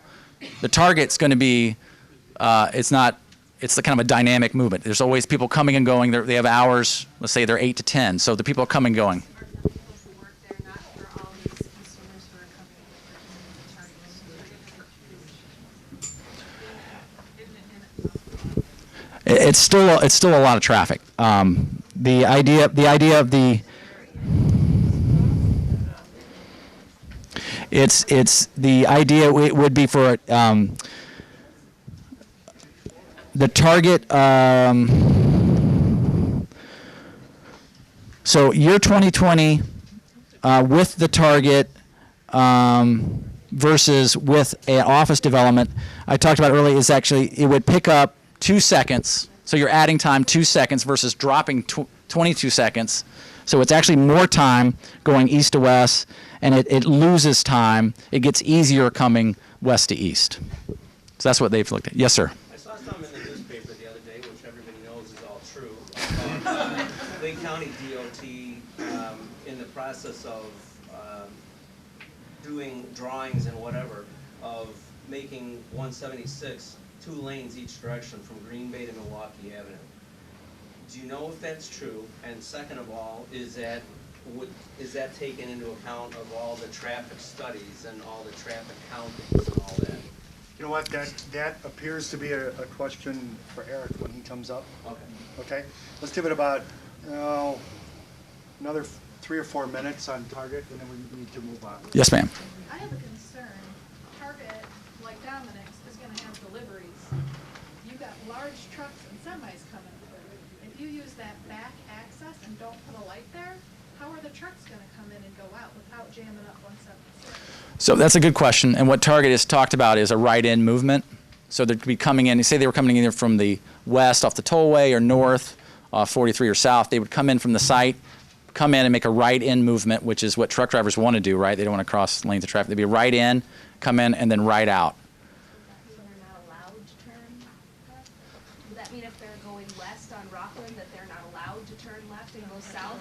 the target's going to be, it's the kind of a dynamic movement. There's always people coming and going. They have hours. Let's say they're 8 to 10. So the people are coming and going. It's still a lot of traffic. The idea of the it's the idea would be for the target. So year 2020 with the target versus with an office development. I talked about earlier is actually it would pick up 2 seconds. So you're adding time 2 seconds versus dropping 22 seconds. So it's actually more time going east to west, and it loses time. It gets easier coming west to east. So that's what they've looked at. Yes, sir. I saw something in the newspaper the other day, which everybody knows is all true. Lake County DOT in the process of doing drawings and whatever of making 176 2 lanes each direction from Green Bay to Milwaukee Avenue. Do you know if that's true? And second of all, is that taken into account of all the traffic studies and all the traffic countings and all that? You know what, that appears to be a question for Eric when he comes up. Okay. Okay, let's give it about another 3 or 4 minutes on target, and then we need to move on. Yes, ma'am. I have a concern. Target, like Dominic's, is going to have deliveries. You've got large trucks and semis coming through. If you use that back access and don't put a light there, how are the trucks going to come in and go out without jamming up 176? So that's a good question. And what Target has talked about is a right-in movement. So they'd be coming in, say they were coming in either from the west off the tollway or north, 43 or south. They would come in from the site, come in and make a right-in movement, which is what truck drivers want to do, right? They don't want to cross lanes of traffic. They'd be right in, come in, and then right out. So they're not allowed to turn left? Does that mean if they're going west on Rockland that they're not allowed to turn left and go south?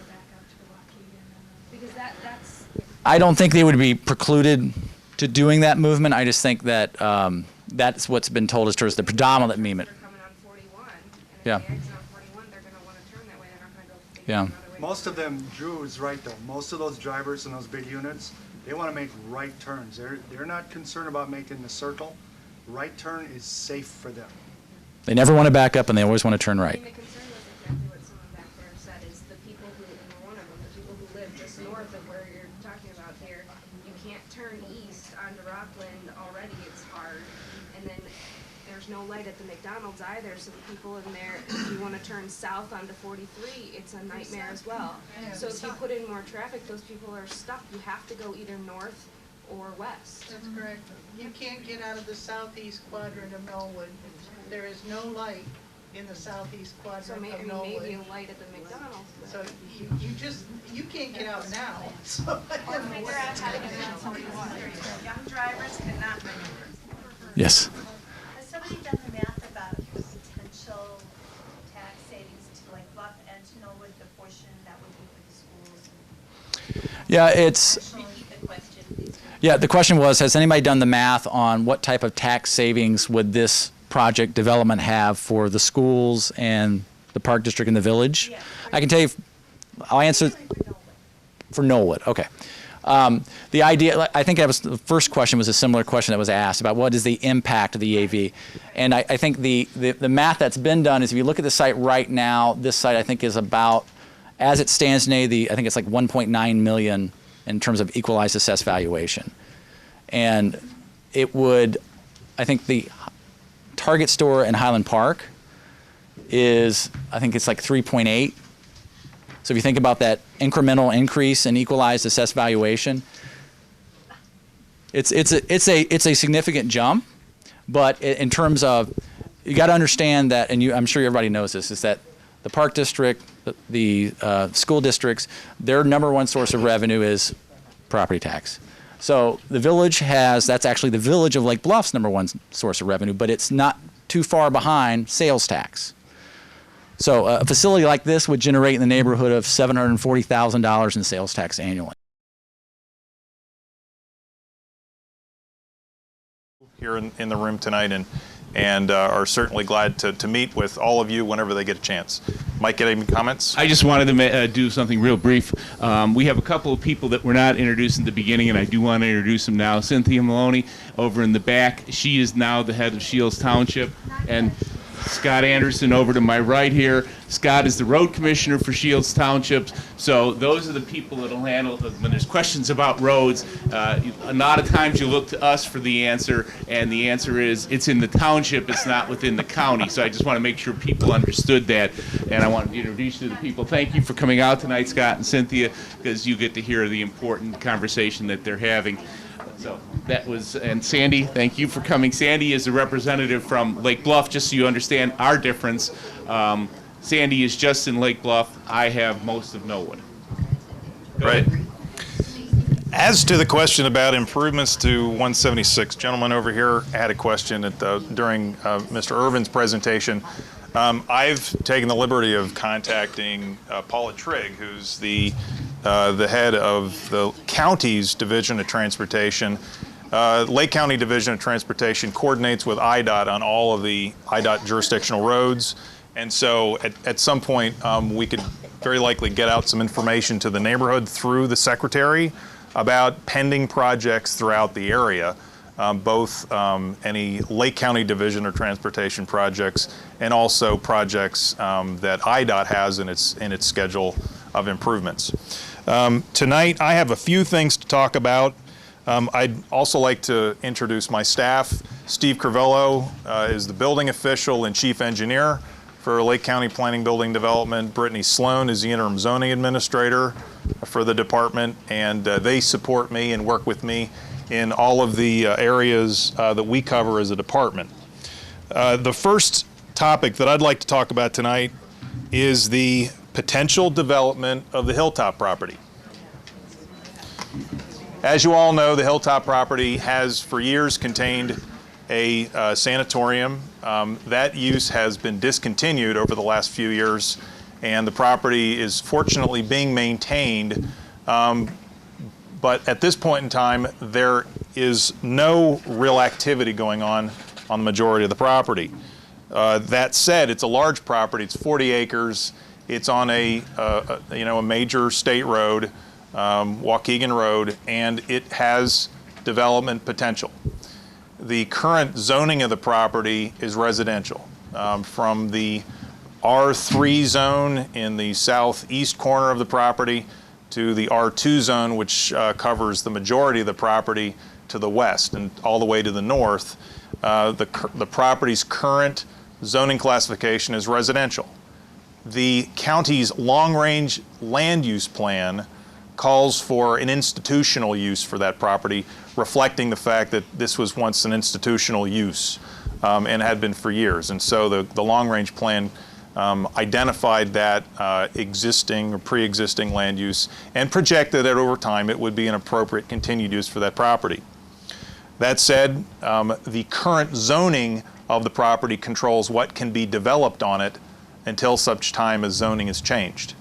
Because that's... I don't think they would be precluded to doing that movement. I just think that that's what's been told as towards the predominant movement. They're coming on 41, and Yeah. if they exit on 41, they're going to want to turn that way. They're not going to go Yeah. another way. Most of them, Drew is right though, most of those drivers in those big units, they want to make right turns. They're not concerned about making the circle. Right turn is safe for them. They never want to back up, and they always want to turn I right. mean, the concern was exactly what someone back there said, is the people who, and we're one of them, the people who live just north of where you're talking about here, you can't turn east onto Rockland already, it's hard. And then there's there's no light at the McDonald's either, so the people in there, if you wanna turn south onto 43, it's a nightmare as well. So if you put in more traffic, those people are stuck. You have to go either north or west. That's correct. You can't get out of the southeast quadrant of Knollwood. There is no light in the southeast So quadrant maybe, of Knollwood. a light at the McDonald's. So you can't get out now. So Or figure out how to get around 41. Young drivers cannot maneuver. Yes. Has somebody done the math about the potential tax savings to like Bluff and to Knollwood, the portion that would be for the schools? Yeah, it's. Actually, the question is. Yeah, the question was, has anybody done the math on what type of tax savings would this project development have for the schools and the park district and the village? Yeah. I can tell you, I'll answer for Knollwood. Okay. The idea, I think that was the first question, was a similar question that was asked about what is the impact of the AV. And I think the math that's been done is, if you look at the site right now, this site I think is about, as it stands today, I think it's like 1.9 million in terms of equalized assessed valuation. And it would, I think the Target store in Highland Park is, I think it's like 3.8. So if you think about that incremental increase in equalized assessed valuation, it's a significant jump. But in terms of, you got to understand that, and I'm sure everybody knows this, is that the park district, the school districts, their number one source of revenue is property tax. So the village has, that's actually the village of Lake Bluff's number one source of revenue, but it's not too far behind sales tax. So a facility like this would generate in the neighborhood of $740,000 in sales tax annually. Here in the room tonight, and are certainly glad to meet with all of you whenever they get a chance. Mike, get any comments? I just wanted to do something real brief. We have a couple of people that were not introduced in the beginning, and I do want to introduce them now. Cynthia Maloney over in the back. She is now the head of Shields Township. And Scott Anderson over to my right here. Scott is the road commissioner for Shields Township. So those are the people that will handle, when there's questions about roads, a lot of times you look to us for the answer, and the answer is it's in the township, it's not within the county. So I just want to make sure people understood that, and I wanted to introduce you to the people. Thank you for coming out tonight, Scott and Cynthia, because you get to hear the important conversation that they're having. So that was, and Sandy, thank you for coming. Sandy is a representative from Lake Bluff, just so you understand our difference. Sandy is just in Lake Bluff. I have most of Knollwood. Right. As to the question about improvements to 176, gentleman over here had a question during Mr. Irvin's presentation. I've taken the liberty of contacting Paula Trigg, who's the head of the county's Division of Transportation. Lake County Division of Transportation coordinates with IDOT on all of the IDOT jurisdictional roads. And so at some point, we could very likely get out some information to the neighborhood through the secretary about pending projects throughout the area, both any Lake County Division of Transportation projects and also projects that IDOT has in its schedule of improvements. Tonight, I have a few things to talk about. I'd also like to introduce my staff. Steve Crivello is the building official and chief engineer for Lake County Planning Building Development. Brittany Sloan is the interim zoning administrator for the department, and they support me and work with me in all of the areas that we cover as a department. The first topic that I'd like to talk about tonight is the potential development of the Hilltop property. As you all know, the Hilltop property has for years contained a sanatorium. That use has been discontinued over the last few years, and the property is fortunately being maintained. But at this point in time, there is no real activity going on the majority of the property. That said, it's a large property. It's 40 acres. It's on a major state road, Waukegan Road, and it has development potential. The current zoning of the property is residential. From the R3 zone in the southeast corner of the property to the R2 zone, which covers the majority of the property to the west and all the way to the north, the property's current zoning classification is residential. The county's long-range land use plan calls for an institutional use for that property, reflecting the fact that this was once an institutional use and had been for years. And so the long-range plan identified that existing or pre-existing land use and projected that over time it would be an appropriate continued use for that property. That said, the current zoning of the property controls what can be developed on it until such time as zoning is changed.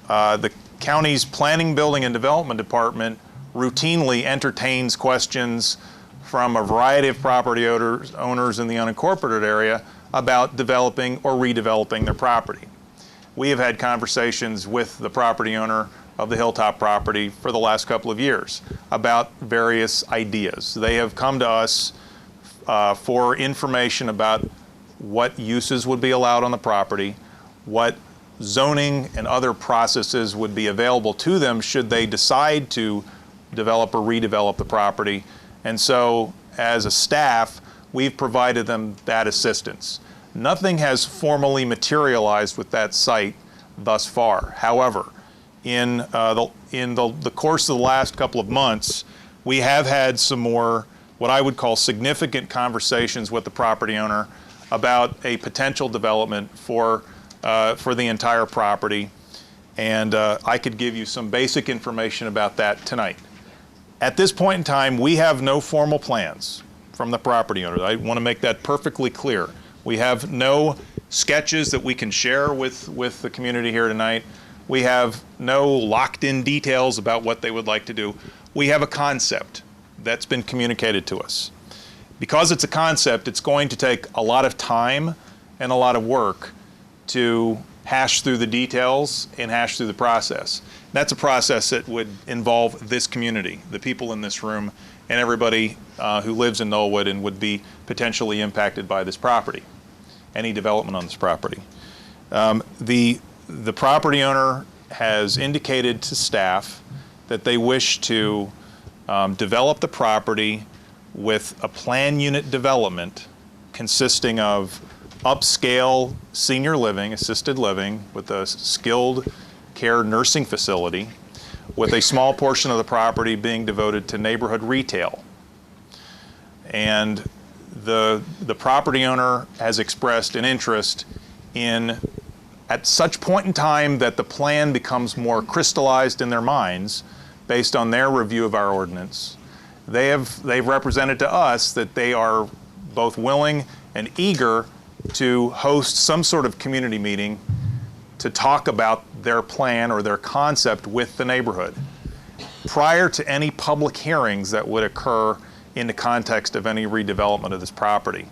The county's Planning, Building, and Development Department routinely entertains questions from a variety of property owners in the unincorporated area about developing or redeveloping their property. We have had conversations with the property owner of the Hilltop property for the last couple of years about various ideas. They have come to us for information about what uses would be allowed on the property, what zoning and other processes would be available to them should they decide to develop or redevelop the property. And so, as a staff, we've provided them that assistance. Nothing has formally materialized with that site thus far. However, in the course of the last couple of months, we have had some more what I would call significant conversations with the property owner about a potential development for the entire property, and I could give you some basic information about that tonight. At this point in time, we have no formal plans from the property owner. I want to make that perfectly clear. We have no sketches that we can share with the community here tonight. We have no locked-in details about what they would like to do. We have a concept that's been communicated to us. Because it's a concept, it's going to take a lot of time and a lot of work to hash through the details and hash through the process. That's a process that would involve this community, the people in this room, and everybody who lives in Knollwood and would be potentially impacted by this property, any development on this property. The property owner has indicated to staff that they wish to develop the property with a plan unit development consisting of upscale senior living, assisted living, with a skilled care nursing facility, with a small portion of the property being devoted to neighborhood retail. And the property owner has expressed an interest in, at such point in time that the plan becomes more crystallized in their minds based on their review of our ordinance, they've represented to us that they are both willing and eager to host some sort of community meeting to talk about their plan or their concept with the neighborhood prior to any public hearings that would occur in the context of any redevelopment of this property,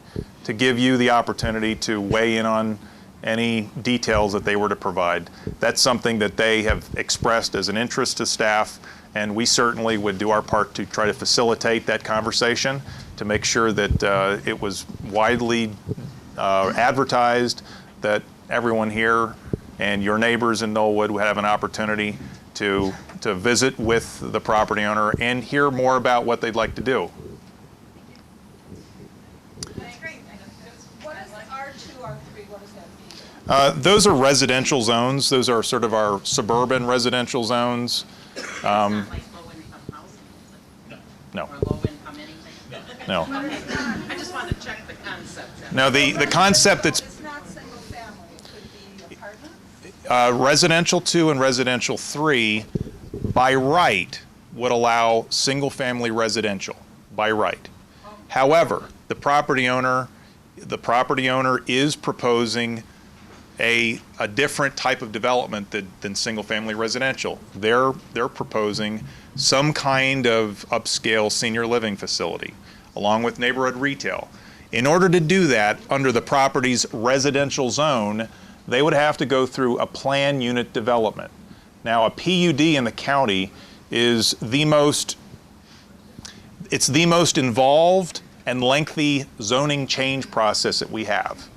to give you the opportunity to weigh in on any details that they were to provide. That's something that they have expressed as an interest to staff, and we certainly would do our part to try to facilitate that conversation, to make sure that it was widely advertised, that everyone here and your neighbors in Knollwood would have an opportunity to visit with the property owner and hear more about what they'd like to do. What is R2, R3, what does that mean? Those are residential zones. Those are sort of our suburban residential zones. No. No. Or low-income anything? No. I just wanted to check the concept. No, the concept that's It's not single family, it could be apartments? residential 2 and residential 3 by right would allow single family residential by right. However, the property owner is proposing a different type of development than single family residential. They're proposing some kind of upscale senior living facility along with neighborhood retail. In order to do that under the property's residential zone, they would have to go through a plan unit development. Now, a PUD in the county is the most involved and lengthy zoning change process that we have.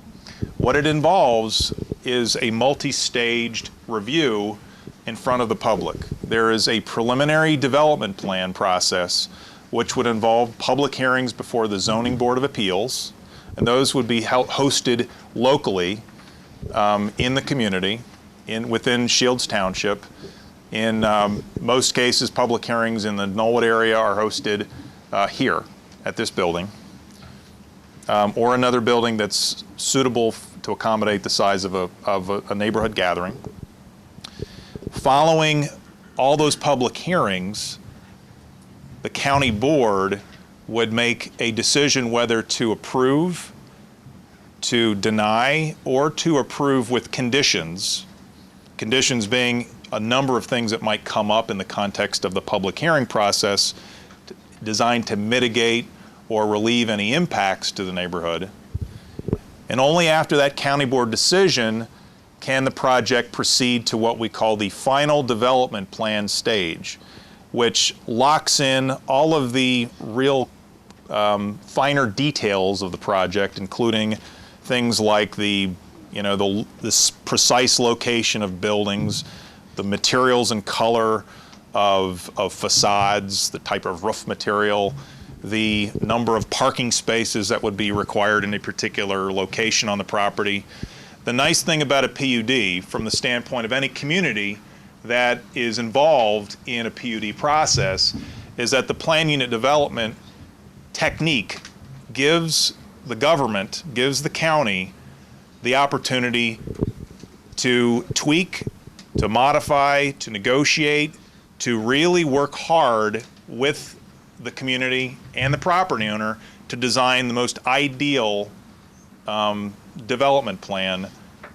What it involves is a multi-staged review in front of the public. There is a preliminary development plan process which would involve public hearings before the Zoning Board of Appeals, and those would be hosted locally in the community, within Shields Township. In most cases, public hearings in the Knollwood area are hosted here at this building, or another building that's suitable to accommodate the size of a neighborhood gathering. Following all those public hearings, the county board would make a decision whether to approve, to deny, or to approve with conditions. Conditions being a number of things that might come up in the context of the public hearing process designed to mitigate or relieve any impacts to the neighborhood. And only after that county board decision can the project proceed to what we call the final development plan stage, which locks in all of the real finer details of the project, including things like the precise location of buildings, the materials and color of facades, the type of roof material, the number of parking spaces that would be required in a particular location on the property. The nice thing about a PUD, from the standpoint of any community that is involved in a PUD process, is that the plan unit development technique gives the government, gives the county the opportunity to tweak, to modify, to negotiate, to really work hard with the community and the property owner to design the most ideal development plan.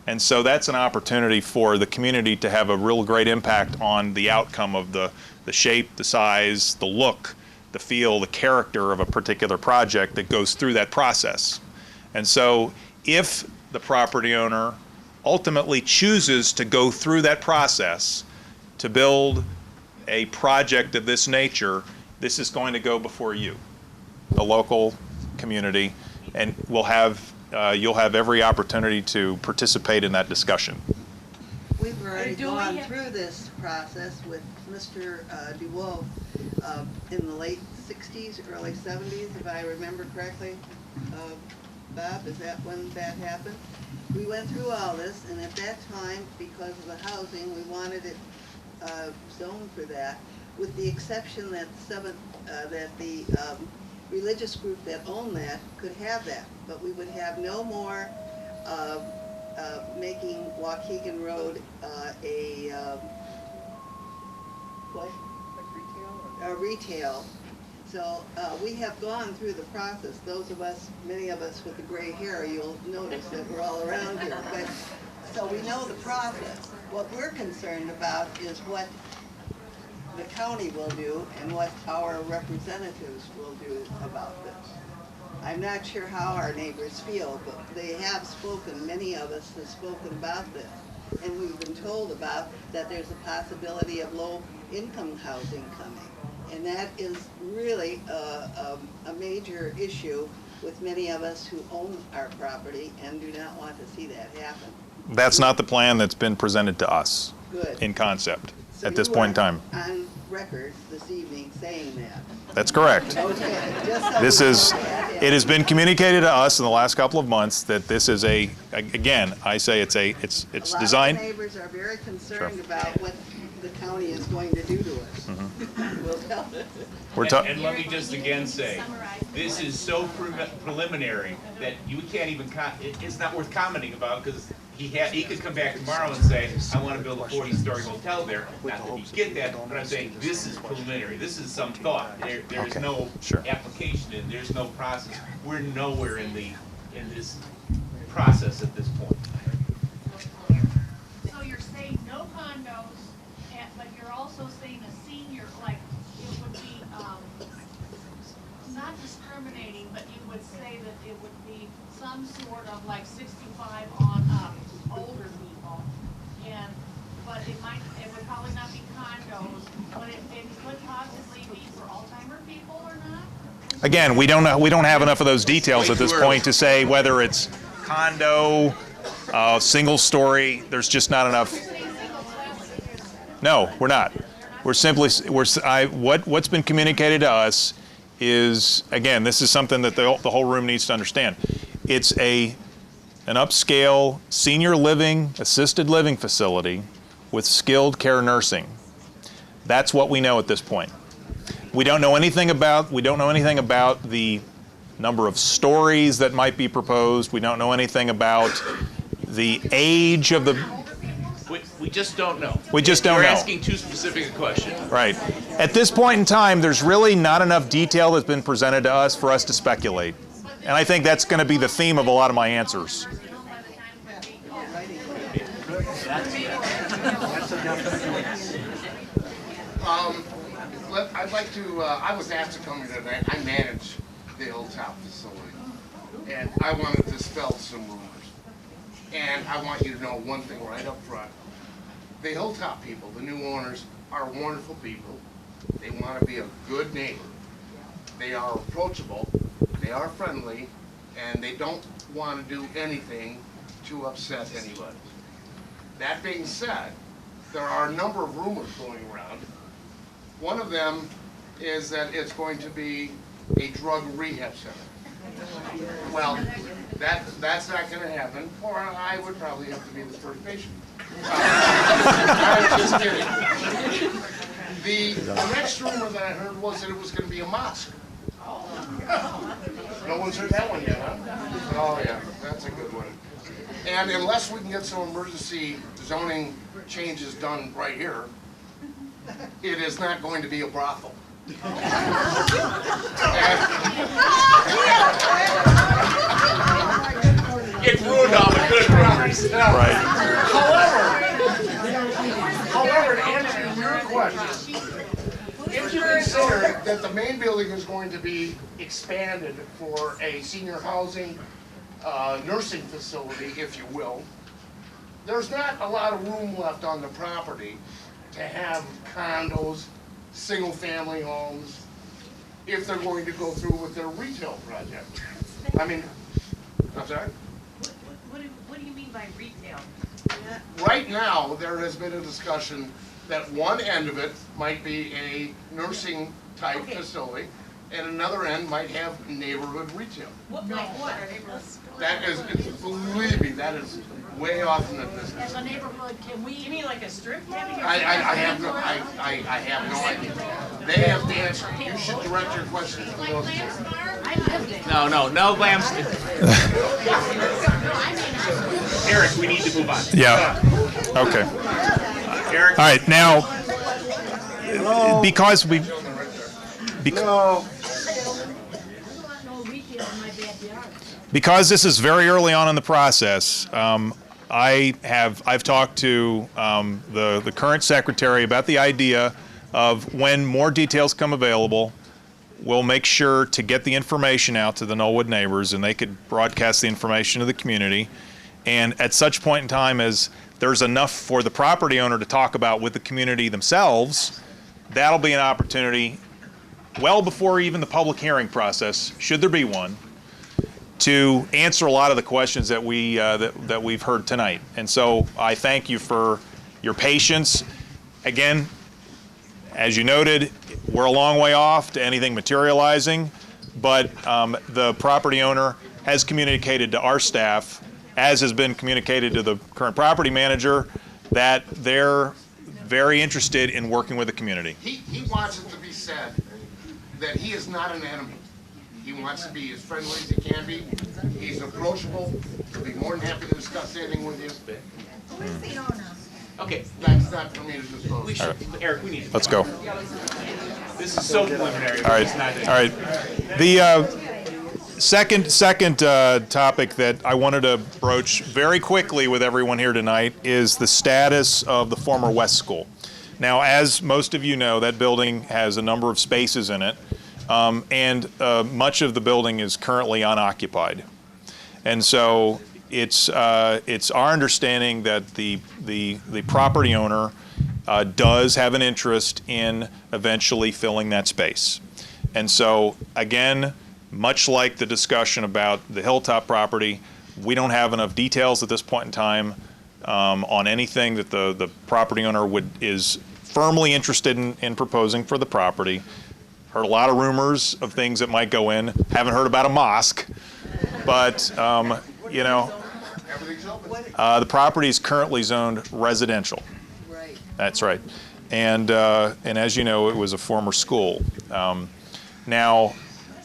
And so that's an opportunity for the community to have a real great impact on the outcome of the shape, the size, the look, the feel, the character of a particular project that goes through that process. And so if the property owner ultimately chooses to go through that process to build a project of this nature, this is going to go before you, the local community, and you'll have every opportunity to participate in that discussion. We've already gone through this process with Mr. DeWolf in the late 60s, early 70s, if I remember correctly. Bob, is that when that happened? We went through all this, and at that time, because of the housing, we wanted it zoned for that, with the exception that the religious group that owned that could have that, but we would have no more making Waukegan Road a retail. So we have gone through the process. Those of us, many of us with the gray hair, you'll notice that we're all around here. But so we know the process. What we're concerned about is what the county will do and what our representatives will do about this. I'm not sure how our neighbors feel, but they have spoken, many of us have spoken about this. And we've been told about that there's a possibility of low-income housing coming. And that is really a major issue with many of us who own our property and do not want to see that happen. That's not the plan that's been presented to us. Good. In concept So at this you point in time. are on record this evening saying that. That's correct. Okay, just so It has been communicated to us in the last couple of months that this is again, I say it's designed. A lot of neighbors are very concerned about what the county is going to do to us. We'll tell them. And let me just again say, this is so preliminary that you can't even, it's not worth commenting about, because he could come back tomorrow and say, I want to build a 40-story hotel there. Not that he'd get that, but I'm saying this is preliminary. This is some thought. There's no application and there's no process. We're nowhere in this process at this point. So you're saying no condos, but you're also saying a senior, like, it would be, not discriminating, but you would say that it would be some sort of like 65 on up, older people. But it would probably not be condos, but it could possibly be for Alzheimer people or not? Again, we don't have enough of those details at this point to say whether it's condo, single story. There's just not enough. No, we're not. We're simply what's been communicated to us is, again, this is something that the whole room needs to understand. It's an upscale senior living, assisted living facility with skilled care nursing. That's what we know at this point. We don't know anything about the number of stories that might be proposed. We don't know anything about the age of the... We just don't know. We just don't know. You're asking too specific a question. Right. At this point in time, there's really not enough detail that's been presented to us for us to speculate. And I think that's going to be the theme of a lot of my answers. I'd like to, I was asked to come here tonight. I manage the Hilltop facility. And I want to dispel some rumors. And I want you to know one thing right up front. The Hilltop people, the new owners, are wonderful people. They want to be a good neighbor. They are approachable, they are friendly, and they don't want to do anything to upset anybody. That being said, there are a number of rumors going around. One of them is that it's going to be a drug rehab center. Well, that's not going to happen, or I would probably have to be the first patient. I'm just kidding. The next rumor that I heard was that it was going to be a mosque. No one's heard that one yet, huh? Oh yeah, that's a good one. And unless we can get some emergency zoning changes done right here, it is not going to be a brothel. It ruined all the good rumors. Right. However, to answer your question, if you consider that the main building is going to be expanded for a senior housing nursing facility, if you will, there's not a lot of room left on the property to have condos, single-family homes, if they're going to go through with their retail project. I mean, I'm sorry? What do you mean by retail? Right now, there has been a discussion that one end of it might be a nursing type facility, and another end might have neighborhood retail. What, like what? That is, believe me, that is way off in the business. As a neighborhood, can we? You mean like a strip mall? I have no idea. They have to answer. You should direct your questions to those two. No lambs. Eric, we need to move on. Yeah. Okay. Eric. All right. Now, because we... Because this is very early on in the process, I've talked to the current secretary about the idea of when more details come available, we'll make sure to get the information out to the Knollwood neighbors, and they could broadcast the information to the community. And at such point in time as there's enough for the property owner to talk about with the community themselves, that'll be an opportunity well before even the public hearing process, should there be one, to answer a lot of the questions that we've heard tonight. And so I thank you for your patience. Again, as you noted, we're a long way off to anything materializing, but the property owner has communicated to our staff, as has been communicated to the current property manager, that they're very interested in working with the community. He wants it to be said that he is not an enemy. He wants to be as friendly as he can be. He's approachable. He'll be more than happy to discuss anything with you. Who is the owner? Okay. That's not for me to disclose. All right. Eric, we need to. Let's go. This is so preliminary. All right. All right. The second topic that I wanted to broach very quickly with everyone here tonight is the status of the former West School. Now, as most of you know, that building has a number of spaces in it, and much of the building is currently unoccupied. And so it's our understanding that the property owner does have an interest in eventually filling that space. And so, again, much like the discussion about the Hilltop property, we don't have enough details at this point in time on anything that the property owner is firmly interested in proposing for the property. Heard a lot of rumors of things that might go in. Haven't heard about a mosque, but you know, the property is currently zoned residential. Right. That's right, and as you know, it was a former school. Now,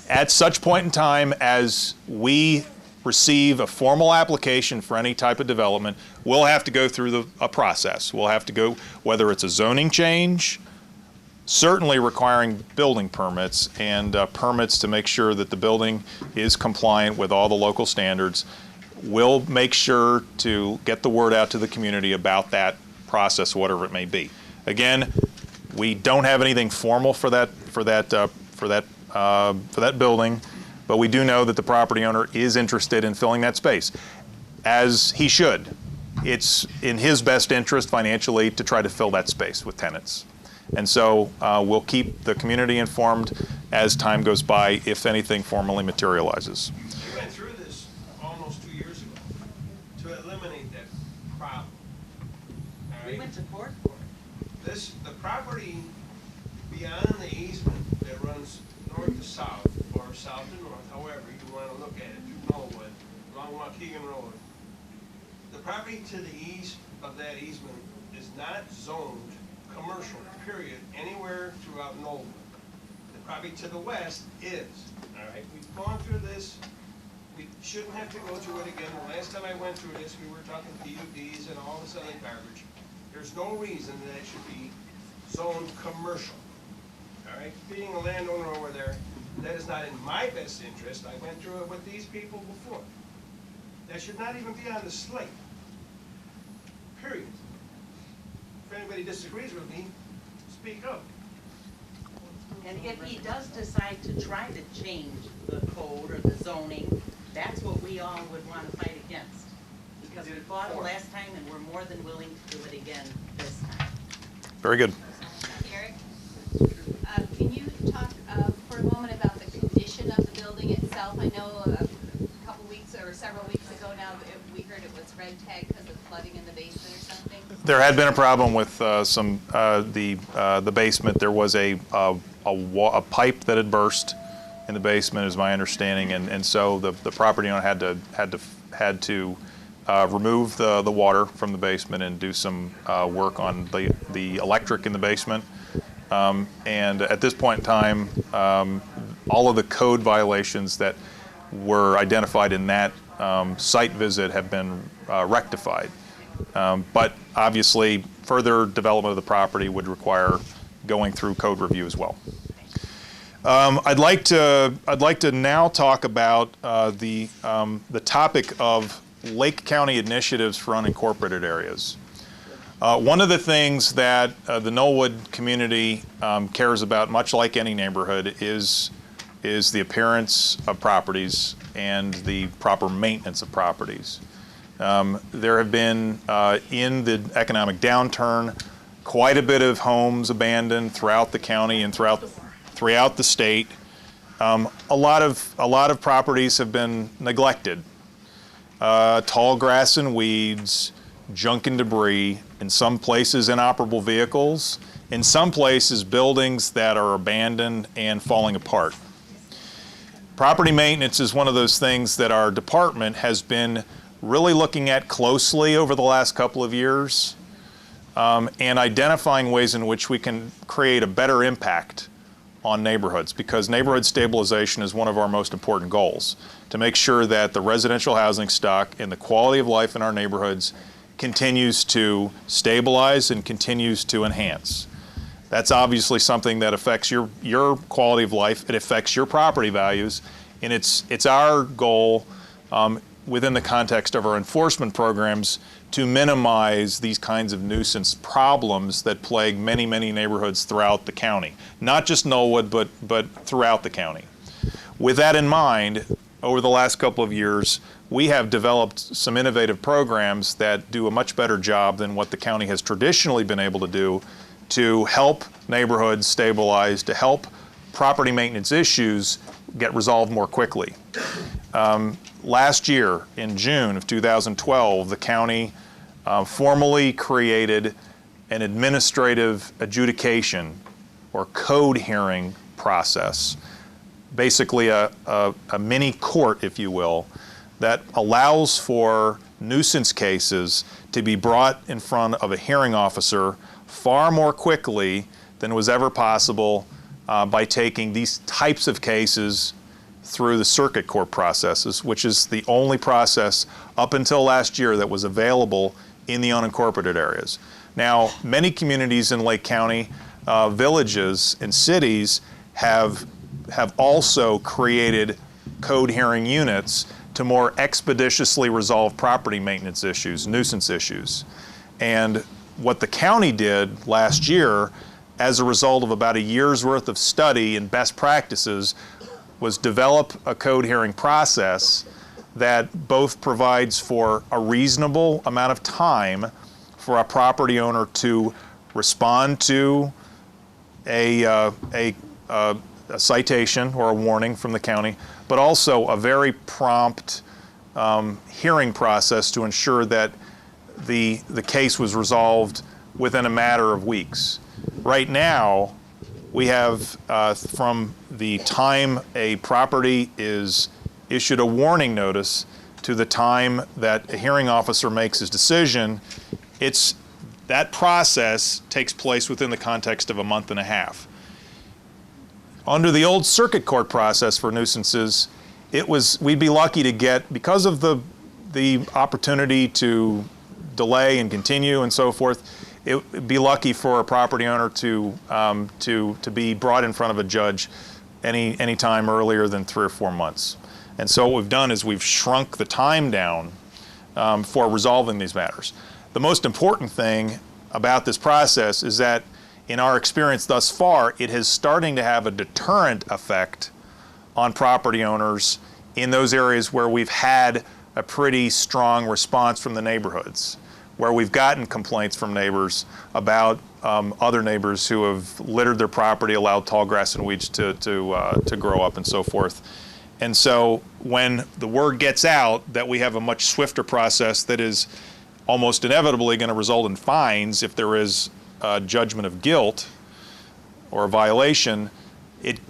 at such point in time as we receive a formal application for any type of development, we'll have to go through a process. We'll have to go, whether it's a zoning change, certainly requiring building permits and permits to make sure that the building is compliant with all the local standards. We'll make sure to get the word out to the community about that process, whatever it may be. Again, we don't have anything formal for that building, but we do know that the property owner is interested in filling that space, as he should. It's in his best interest financially to try to fill that space with tenants. And so we'll keep the community informed as time goes by if anything formally materializes. We went through this almost 2 years ago to eliminate that problem. All right? We went to court for it. The property beyond the easement that runs north to south, or south to north, however you want to look at it, through Knollwood, along Waukegan Road. The property to the east of that easement is not zoned commercial, period, anywhere throughout Knollwood. The property to the west is, all right? We've gone through this. We shouldn't have to go through it again. The last time I went through this, we were talking PUDs and all this other garbage. There's no reason that it should be zoned commercial. All right, being a landowner over there, that is not in my best interest. I went through it with these people before. That should not even be on the slate. Period. If anybody disagrees with me, speak up. And if he does decide to try to change the code or the zoning, that's what we all would want to fight against. Because we fought it last time and we're more than willing to do it again this time. Very good. Eric, can you talk for a moment about the condition of the building itself? I know a couple weeks or several weeks ago now, we heard it was red tag because of flooding in the basement or something. There had been a problem with the basement. There was a pipe that had burst in the basement, is my understanding, and so the property owner had to remove the water from the basement and do some work on the electric in the basement. And at this point in time, all of the code violations that were identified in that site visit have been rectified. But obviously, further development of the property would require going through code review as well. I'd like to now talk about the topic of Lake County initiatives for unincorporated areas. One of the things that the Knollwood community cares about, much like any neighborhood, is the appearance of properties and the proper maintenance of properties. There have been, in the economic downturn, quite a bit of homes abandoned throughout the county and throughout the state. A lot of properties have been neglected. Tall grass and weeds, junk and debris, in some places inoperable vehicles, in some places buildings that are abandoned and falling apart. Property maintenance is one of those things that our department has been really looking at closely over the last couple of years, and identifying ways in which we can create a better impact on neighborhoods, because neighborhood stabilization is one of our most important goals, to make sure that the residential housing stock and the quality of life in our neighborhoods continues to stabilize and continues to enhance. That's obviously something that affects your quality of life. It affects your property values, and it's our goal within the context of our enforcement programs to minimize these kinds of nuisance problems that plague many, many neighborhoods throughout the county. Not just Knollwood, but throughout the county. With that in mind, over the last couple of years, we have developed some innovative programs that do a much better job than what the county has traditionally been able to do to help neighborhoods stabilize, to help property maintenance issues get resolved more quickly. Last year, in June of 2012, the county formally created an administrative adjudication or code hearing process, basically a mini court, if you will, that allows for nuisance cases to be brought in front of a hearing officer far more quickly than was ever possible by taking these types of cases through the circuit court processes, which is the only process up until last year that was available in the unincorporated areas. Now, many communities in Lake County, villages and cities have also created code hearing units to more expeditiously resolve property maintenance issues, nuisance issues. And what the county did last year, as a result of about a year's worth of study and best practices, was develop a code hearing process that both provides for a reasonable amount of time for a property owner to respond to a citation or a warning from the county, but also a very prompt hearing process to ensure that the case was resolved within a matter of weeks. Right now, we have from the time a property is issued a warning notice to the time that a hearing officer makes his decision, that process takes place within the context of a month and a half. Under the old circuit court process for nuisances, we'd be lucky to get, because of the opportunity to delay and continue and so forth, it would be lucky for a property owner to be brought in front of a judge any time earlier than 3 or 4 months. And so what we've done is we've shrunk the time down for resolving these matters. The most important thing about this process is that in our experience thus far, it is starting to have a deterrent effect on property owners in those areas where we've had a pretty strong response from the neighborhoods, where we've gotten complaints from neighbors about other neighbors who have littered their property, allowed tall grass and weeds to grow up and so forth. And so when the word gets out that we have a much swifter process that is almost inevitably going to result in fines if there is a judgment of guilt or a violation,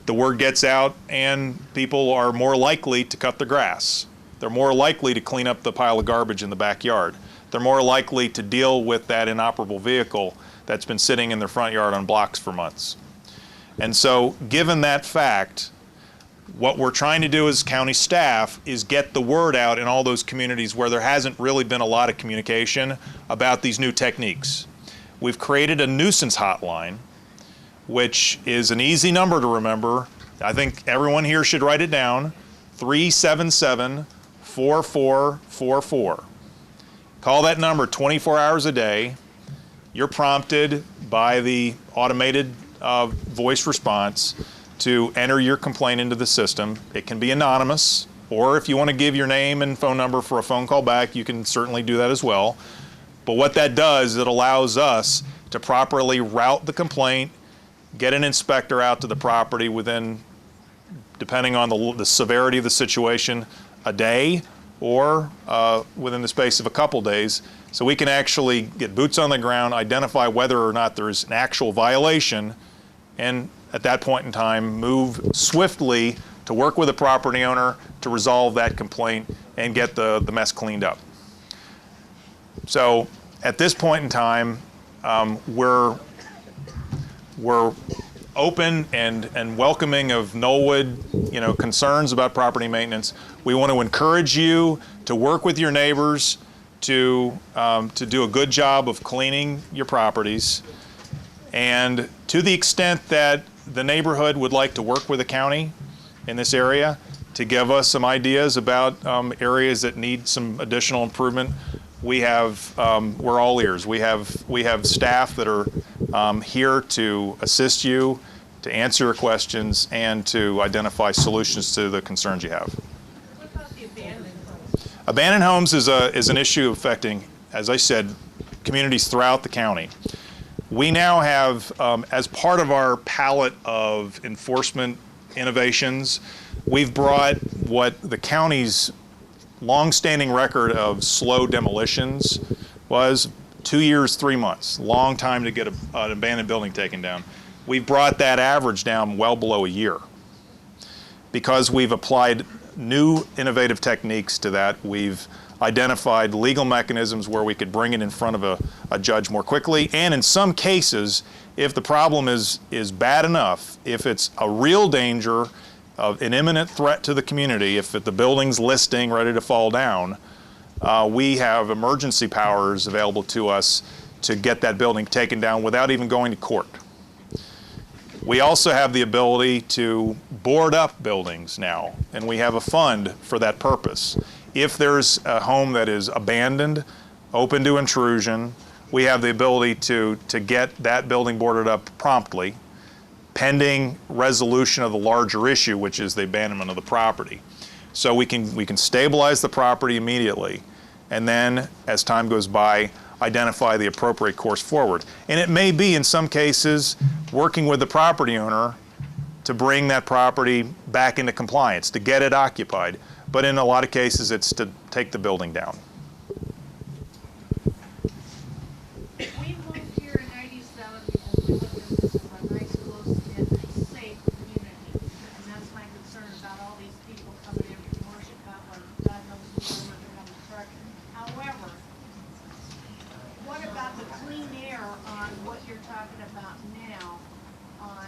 the word gets out and people are more likely to cut the grass. They're more likely to clean up the pile of garbage in the backyard. They're more likely to deal with that inoperable vehicle that's been sitting in their front yard on blocks for months. And so, given that fact, what we're trying to do as county staff is get the word out in all those communities where there hasn't really been a lot of communication about these new techniques. We've created a nuisance hotline, which is an easy number to remember. I think everyone here should write it down, 377-4444. Call that number 24 hours a day. You're prompted by the automated voice response to enter your complaint into the system. It can be anonymous, or if you want to give your name and phone number for a phone call back, you can certainly do that as well. But what that does is it allows us to properly route the complaint, get an inspector out to the property within, depending on the severity of the situation, a day or within the space of a couple days. So we can actually get boots on the ground, identify whether or not there is an actual violation, and at that point in time, move swiftly to work with the property owner to resolve that complaint and get the mess cleaned up. So at this point in time, we're open and welcoming of Knollwood, concerns about property maintenance. We want to encourage you to work with your neighbors to do a good job of cleaning your properties. And to the extent that the neighborhood would like to work with the county in this area to give us some ideas about areas that need some additional improvement, we're all ears. We have staff that are here to assist you, to answer your questions, and to identify solutions to the concerns you have. What about the abandoned homes? Abandoned homes is an issue affecting, as I said, communities throughout the county. We now have, as part of our palette of enforcement innovations, we've brought what the county's long-standing record of slow demolitions was 2 years, 3 months. Long time to get an abandoned building taken down. we've brought that average down well below a year. Because we've applied new innovative techniques to that, we've identified legal mechanisms where we could bring it in front of a judge more quickly, and in some cases, if the problem is bad enough, if it's a real danger of an imminent threat to the community, if the building's listing ready to fall down, we have emergency powers available to us to get that building taken down without even going to court. We also have the ability to board up buildings now, and we have a fund for that purpose. If there's a home that is abandoned, open to intrusion, we have the ability to get that building boarded up promptly, pending resolution of the larger issue, which is the abandonment of the property. So we can stabilize the property immediately, and then as time goes by, identify the appropriate course forward. And it may be, in some cases, working with the property owner to bring that property back into compliance, to get it occupied. But in a lot of cases, it's to take the building down. We moved here in '97 because we looked at this as a nice, close-knit, safe community. And that's my concern about all these people coming in from Chicago, and God knows where they're going to start. However, what about the clean air on what you're talking about now, on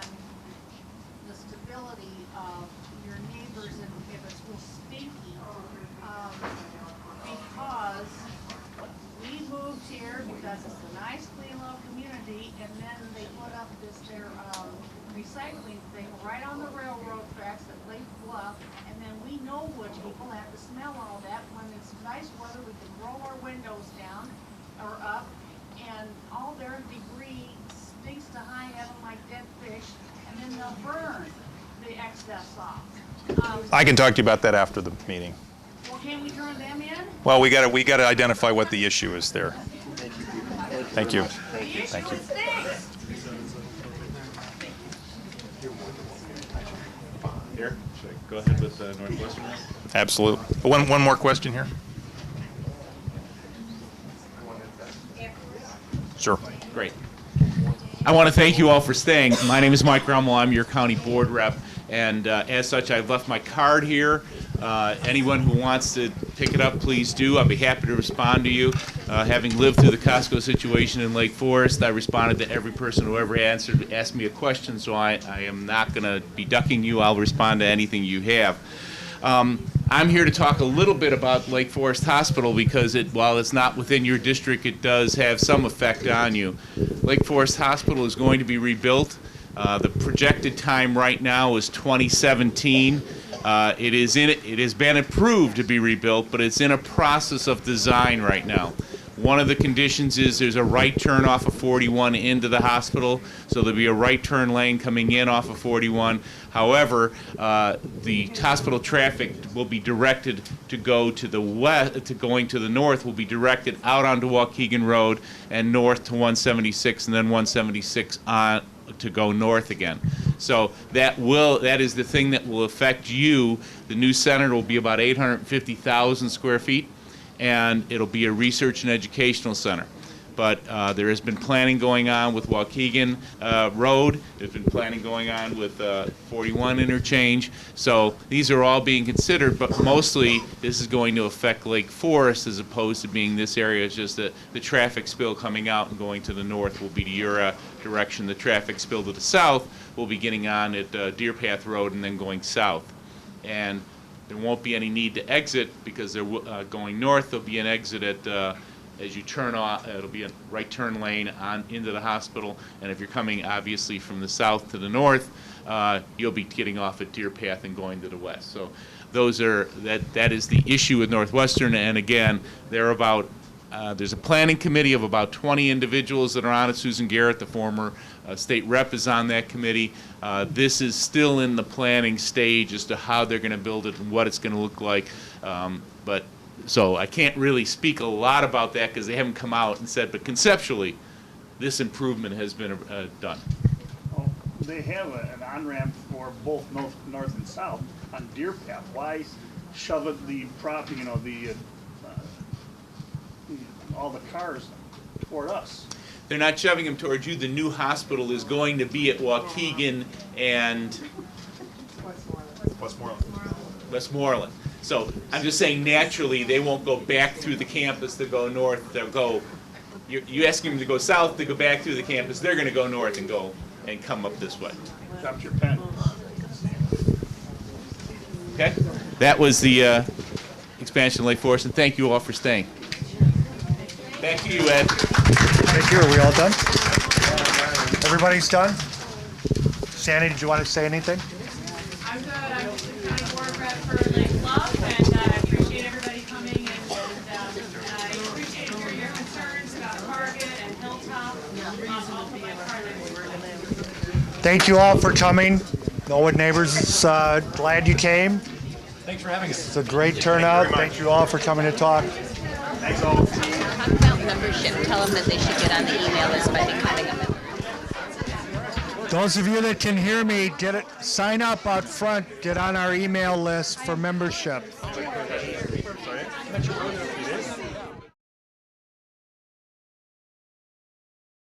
the stability of your neighbors, and if it's real stinky? Because we moved here because it's a nice, clean little community, and then they put up their recycling thing right on the railroad tracks at Lake Bluff, and then we Knollwood people have to smell all that. When it's nice weather, we can roll our windows down or up, and all their debris stinks to high heaven like dead fish, and then they'll burn the excess off. I can talk to you about that after the meeting. Well, can we turn them in? Well, we got to identify what the issue is there. Thank you. Thank you. Here, should I go ahead with Northwestern? Absolutely. One more question here. Sure. Great. I want to thank you all for staying. My name is Mike Rummel. I'm your county board rep, and as such, I've left my card here. Anyone who wants to pick it up, please do. I'll be happy to respond to you. Having lived through the Costco situation in Lake Forest, I responded to every person who ever asked me a question, so I am not going to be ducking you. I'll respond to anything you have. I'm here to talk a little bit about Lake Forest Hospital because while it's not within your district, it does have some effect on you. Lake Forest Hospital is going to be rebuilt. The projected time right now is 2017. It has been approved to be rebuilt, but it's in a process of design right now. One of the conditions is there's a right turn off of 41 into the hospital, so there'll be a right turn lane coming in off of 41. However, the hospital traffic will be directed to go to the west, going to the north will be directed out onto Waukegan Road and north to 176, and then 176 on to go north again. So that is the thing that will affect you. The new center will be about 850,000 square feet, and it'll be a research and educational center. But there has been planning going on with Waukegan Road. There's been planning going on with 41 interchange. So these are all being considered, but mostly this is going to affect Lake Forest as opposed to being this area. It's just that the traffic spill coming out and going to the north will be to your direction. The traffic spill to the south will be getting on at Deer Path Road and then going south. And there won't be any need to exit because they're going north. There'll be an exit at as you turn off. It'll be a right turn lane on into the hospital. And if you're coming obviously from the south to the north, you'll be getting off at Deer Path and going to the west. So that is the issue with Northwestern. And again, there's a planning committee of about 20 individuals that are on it. Susan Garrett, the former state rep, is on that committee. This is still in the planning stage as to how they're going to build it and what it's going to look like. So I can't really speak a lot about that because they haven't come out and said, but conceptually, this improvement has been done. Well, they have an on-ramp for both north and south on Deer Path. Why shove it the property, all the cars toward us? They're not shoving them towards you. The new hospital is going to be at Waukegan and Westmoreland. So I'm just saying naturally they won't go back through the campus to go north. They'll go, you asking them to go south to go back through the campus, they're going to go north and go and come up this way. Drop your pen. Okay? That was the expansion of Lake Forest, and thank you all for staying. Back to you, Ed. Thank you. Are we all done? Everybody's done? Sandy, did you want to say anything? I'm good. I'm just the county board rep for Lake Bluff, and I appreciate everybody coming, and I appreciate hearing your concerns about Target and Hilltop. I'll put my card in. Thank you all for coming. Knollwood Neighbors is glad you came. Thanks for having us. It's a great turnout. Thank you all for coming to talk. Thanks all. Talk about membership. Tell them that they should get on the email list by becoming a member. Those of you that can hear me, sign up out front. Get on our email list for membership. Sorry?